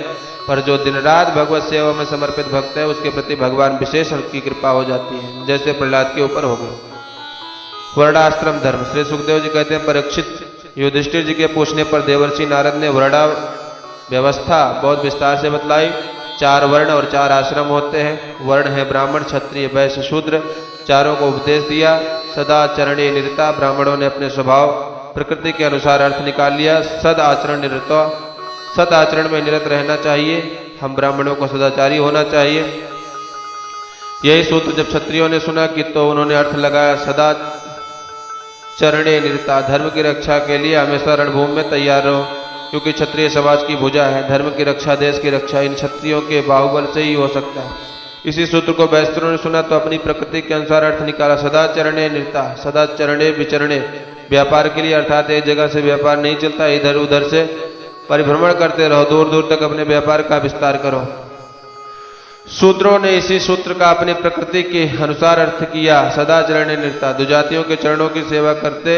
पर जो दिन रात भगवत सेवा में समर्पित भक्त है उसके प्रति भगवान विशेष की कृपा हो जाती है, जैसे प्रहलाद के ऊपर हो गई। वर्णाश्रम धर्म। श्री सुखदेव जी कहते हैं, परीक्षित युधिष्ठिर जी के पूछने पर देवर्षि नारद ने वर्णा व्यवस्था बहुत विस्तार से बतलाई। 4 वर्ण और 4 आश्रम होते हैं। वर्ण है ब्राह्मण, क्षत्रिय, वैश्य, शूद्र। चारों को उपदेश दिया। सदा चरणे निरता, ब्राह्मणों ने अपने स्वभाव प्रकृति के अनुसार अर्थ निकाल लिया। सद आचरण निरता, सद आचरण में निरत रहना चाहिए। हम ब्राह्मणों को सदाचारी होना चाहिए। यही सूत्र जब क्षत्रियों ने सुना कि तो उन्होंने अर्थ लगाया, सदा चरणे निरता, धर्म की रक्षा के लिए हमेशा रणभूमि में तैयार रहो, क्योंकि क्षत्रिय समाज की भुजा है। धर्म की रक्षा, देश की रक्षा इन क्षत्रियों के बाहुबल से ही हो सकता है। इसी सूत्र को वैष्णवों ने सुना तो अपनी प्रकृति के अनुसार अर्थ निकाला। सदा चरणे निरता, सदा चरणे विचरणे, व्यापार के लिए, अर्थात एक जगह से व्यापार नहीं चलता, इधर उधर से परिभ्रमण करते रहो, दूर दूर तक अपने व्यापार का विस्तार करो। शूद्रों ने इसी सूत्र का अपनी प्रकृति के अनुसार अर्थ किया। सदा चरणे निरता, दुजातियों के चरणों की सेवा करते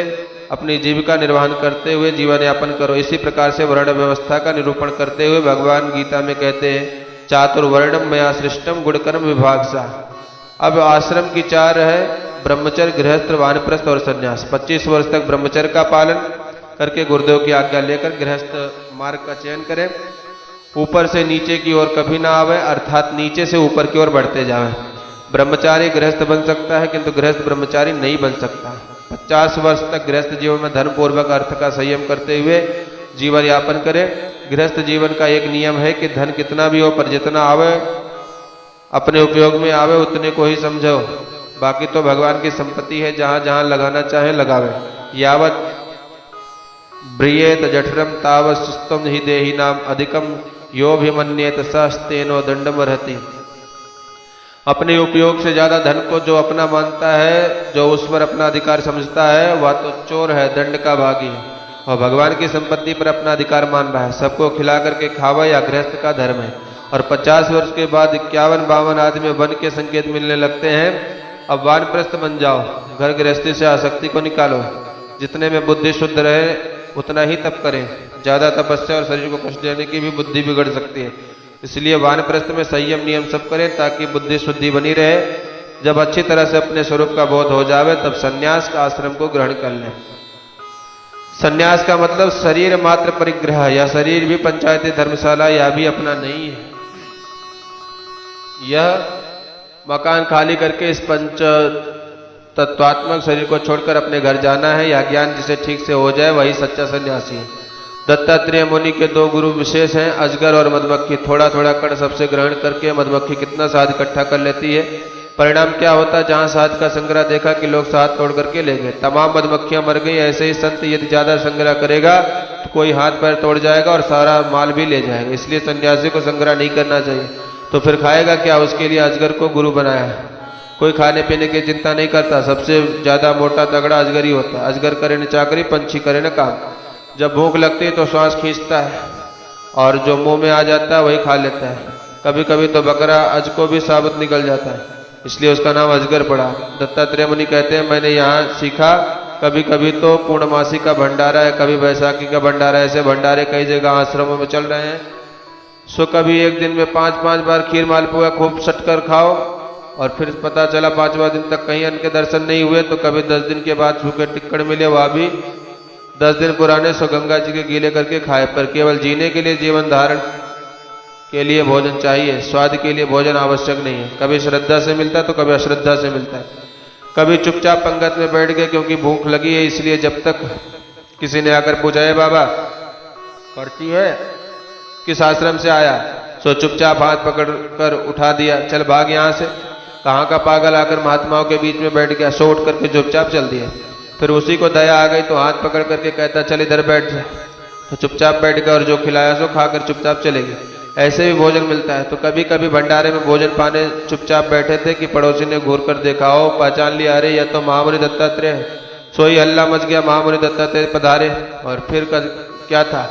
अपनी जीविका निर्वाहन करते हुए जीवन यापन करो। इसी प्रकार से वर्ण व्यवस्था का निरूपण करते हुए भगवान गीता में कहते हैं, चातुर्वर्णम मया सृष्टम गुणकर्म विभागसा। अब आश्रम की 4 है, ब्रह्मचर्य, गृहस्थ, वानप्रस्थ और संन्यास। 25 वर्ष तक ब्रह्मचर्य का पालन करके गुरुदेव की आज्ञा लेकर गृहस्थ मार्ग का चयन करें। ऊपर से नीचे की ओर कभी ना आवे, अर्थात नीचे से ऊपर की ओर बढ़ते जाएं। ब्रह्मचारी गृहस्थ बन सकता है, किंतु गृहस्थ ब्रह्मचारी नहीं बन सकता। 50 वर्ष तक गृहस्थ जीवन में धर्म पूर्वक अर्थ का संयम करते हुए जीवन यापन करें। गृहस्थ जीवन का एक नियम है कि धन कितना भी हो, पर जितना आवे अपने उपयोग में आवे उतने को ही समझो। बाकी तो भगवान की संपत्ति है, जहां जहां लगाना चाहे लगावे। यावत ब्रियेत जठरम तावत सुस्तम ही देही नाम अधिकम यो भी मन्येत सस्तेनो दंडम रहती। अपने उपयोग से ज्यादा धन को जो अपना मानता है, जो उस पर अपना अधिकार समझता है, वह तो चोर है, दंड का भागी है। और भगवान की संपत्ति पर अपना अधिकार मान रहा है, सबको खिला करके खावा या गृहस्थ का धर्म है। और 50 वर्ष के बाद 51-52 आदमी वन के संकेत मिलने लगते हैं। अब वानप्रस्थ बन जाओ, घर गृहस्थी से आसक्ति को निकालो। जितने में बुद्धि शुद्ध रहे उतना ही तप करें। ज्यादा तपस्या और शरीर को कष्ट देने की भी बुद्धि बिगड़ सकती है। इसलिए वानप्रस्थ में संयम नियम सब करें ताकि बुद्धि शुद्धि बनी रहे। जब अच्छी तरह से अपने स्वरूप का बोध हो जावे तब संन्यास का आश्रम को ग्रहण कर लें। संन्यास का मतलब शरीर मात्र परिग्रह, या शरीर भी पंचायती धर्मशाला या भी अपना नहीं है। यह मकान खाली करके इस पंच तत्वात्मक शरीर को छोड़कर अपने घर जाना है। या ज्ञान जिसे ठीक से हो जाए वही सच्चा सन्यासी है। दत्तात्रेय मुनि के 2 गुरु विशेष हैं, अजगर और मधुमक्खी। थोड़ा थोड़ा कण सबसे ग्रहण करके मधुमक्खी कितना शहद इकट्ठा कर लेती है। परिणाम क्या होता, जहां शहद का संग्रह देखा कि लोग शहद तोड़ करके ले गए, तमाम मधुमक्खियां मर गई। ऐसे ही संत यदि ज्यादा संग्रह करेगा तो कोई हाथ पैर तोड़ जाएगा और सारा माल भी ले जाएगा। इसलिए सन्यासी को संग्रह नहीं करना चाहिए। तो फिर खाएगा क्या? उसके लिए अजगर को गुरु बनाया। कोई खाने पीने की चिंता नहीं करता, सबसे ज्यादा मोटा तगड़ा अजगर ही होता है। अजगर करे न चाकरी, पंछी करे न काम। जब भूख लगती है तो श्वास खींचता है और जो मुंह में आ जाता है वही खा लेता है। कभी कभी तो बकरा अज को भी साबुत निकल जाता है, इसलिए उसका नाम अजगर पड़ा। दत्तात्रेय मुनि कहते हैं, मैंने यहाँ सीखा कभी कभी तो पूर्णमासी का भंडारा है, कभी बैसाखी का भंडारा, ऐसे भंडारे कई जगह आश्रमों में चल रहे हैं। सो कभी एक दिन में 5-5 बार खीर मालपुआ खूब सटकर खाओ, और फिर पता चला 5वां दिन तक कहीं अन्न के दर्शन नहीं हुए तो कभी 10 दिन के बाद सूखे टिक्कड़ मिले, वह भी 10 दिन पुराने। सो गंगा जी के गीले करके खाए। पर केवल जीने के लिए, जीवन धारण के लिए भोजन चाहिए, स्वाद के लिए भोजन आवश्यक नहीं है। कभी श्रद्धा से मिलता है तो कभी अश्रद्धा से मिलता है। कभी चुपचाप पंगत में बैठ गए क्योंकि भूख लगी है, इसलिए जब तक किसी ने आकर पूछा, है बाबा पर्ची है, किस आश्रम से आया? सो चुपचाप हाथ पकड़कर उठा दिया, चल भाग यहां से। कहां का पागल आकर महात्माओं के बीच में बैठ गया, सो उठ करके चुपचाप चल दिया। फिर उसी को दया आ गई तो हाथ पकड़ करके कहता, चल इधर बैठ जा। तो चुपचाप बैठ गया और जो खिलाया सो खाकर चुपचाप चले गए। ऐसे भी भोजन मिलता है। तो कभी कभी भंडारे में भोजन पाने चुपचाप बैठे थे कि पड़ोसी ने घूर कर देखा, हो पहचान लिया, अरे यह तो महामुनि दत्तात्रेय है। सोई हल्ला मच गया, महामुनि दत्तात्रेय पधारे। और फिर क्या था,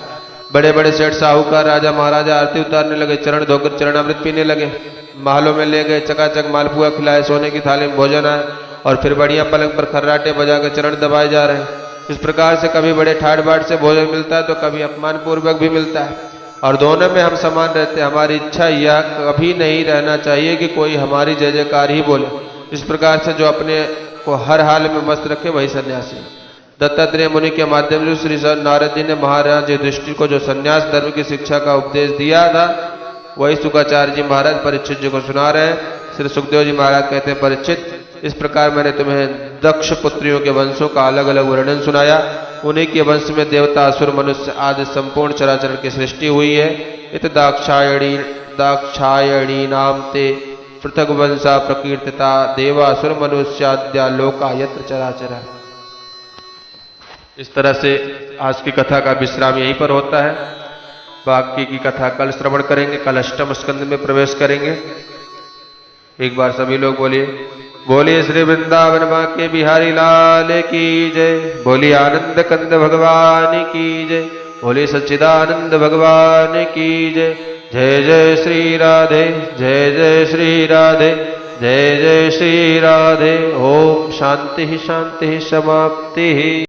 बड़े बड़े सेठ साहूकार राजा महाराजा आरती उतारने लगे, चरण धोकर चरणामृत पीने लगे, महलों में ले गए, चकाचक मालपुआ खिलाए, सोने की थाली में भोजन आए और फिर बढ़िया पलंग पर खर्राटे बजाकर चरण दबाए जा रहे हैं। इस प्रकार से कभी बड़े ठाट बाट से भोजन मिलता है तो कभी अपमान पूर्वक भी मिलता है, और दोनों में हम समान रहते हैं। हमारी इच्छा यह कभी नहीं रहना चाहिए कि कोई हमारी जय जयकार ही बोले। इस प्रकार से जो अपने को हर हाल में मस्त रखे वही सन्यासी। दत्तात्रेय मुनि के माध्यम से श्री नारद जी ने महाराज युधिष्ठिर को जो सन्यास धर्म की शिक्षा का उपदेश दिया था वही शुक्राचार्य जी महाराज परीक्षित जी को सुना रहे हैं। श्री सुखदेव जी महाराज कहते हैं, परीक्षित, इस प्रकार मैंने तुम्हें दक्ष पुत्रियों के वंशों का अलग अलग वर्णन सुनाया। उन्हीं के वंश में देवता, असुर, मनुष्य आदि संपूर्ण चराचर की सृष्टि हुई है। इत दाक्षायणी नाम ते पृथक वंशा प्रकीर्तिता देवा असुर मनुष्याद्या लोका यत्र चराचर। इस तरह से आज की कथा का विश्राम यहीं पर होता है। बाकी की कथा कल श्रवण करेंगे, कल अष्टम स्कंद में प्रवेश करेंगे। एक बार सभी लोग बोलिए, बोलिए श्री वृंदावन मां के बिहारी लाल की जय, बोलिए आनंद कंद भगवान की जय, बोलिए सच्चिदानंद भगवान की जय। जय जय श्री राधे, जय जय श्री राधे, जय जय श्री राधे। ओम शांति शांति समाप्ति।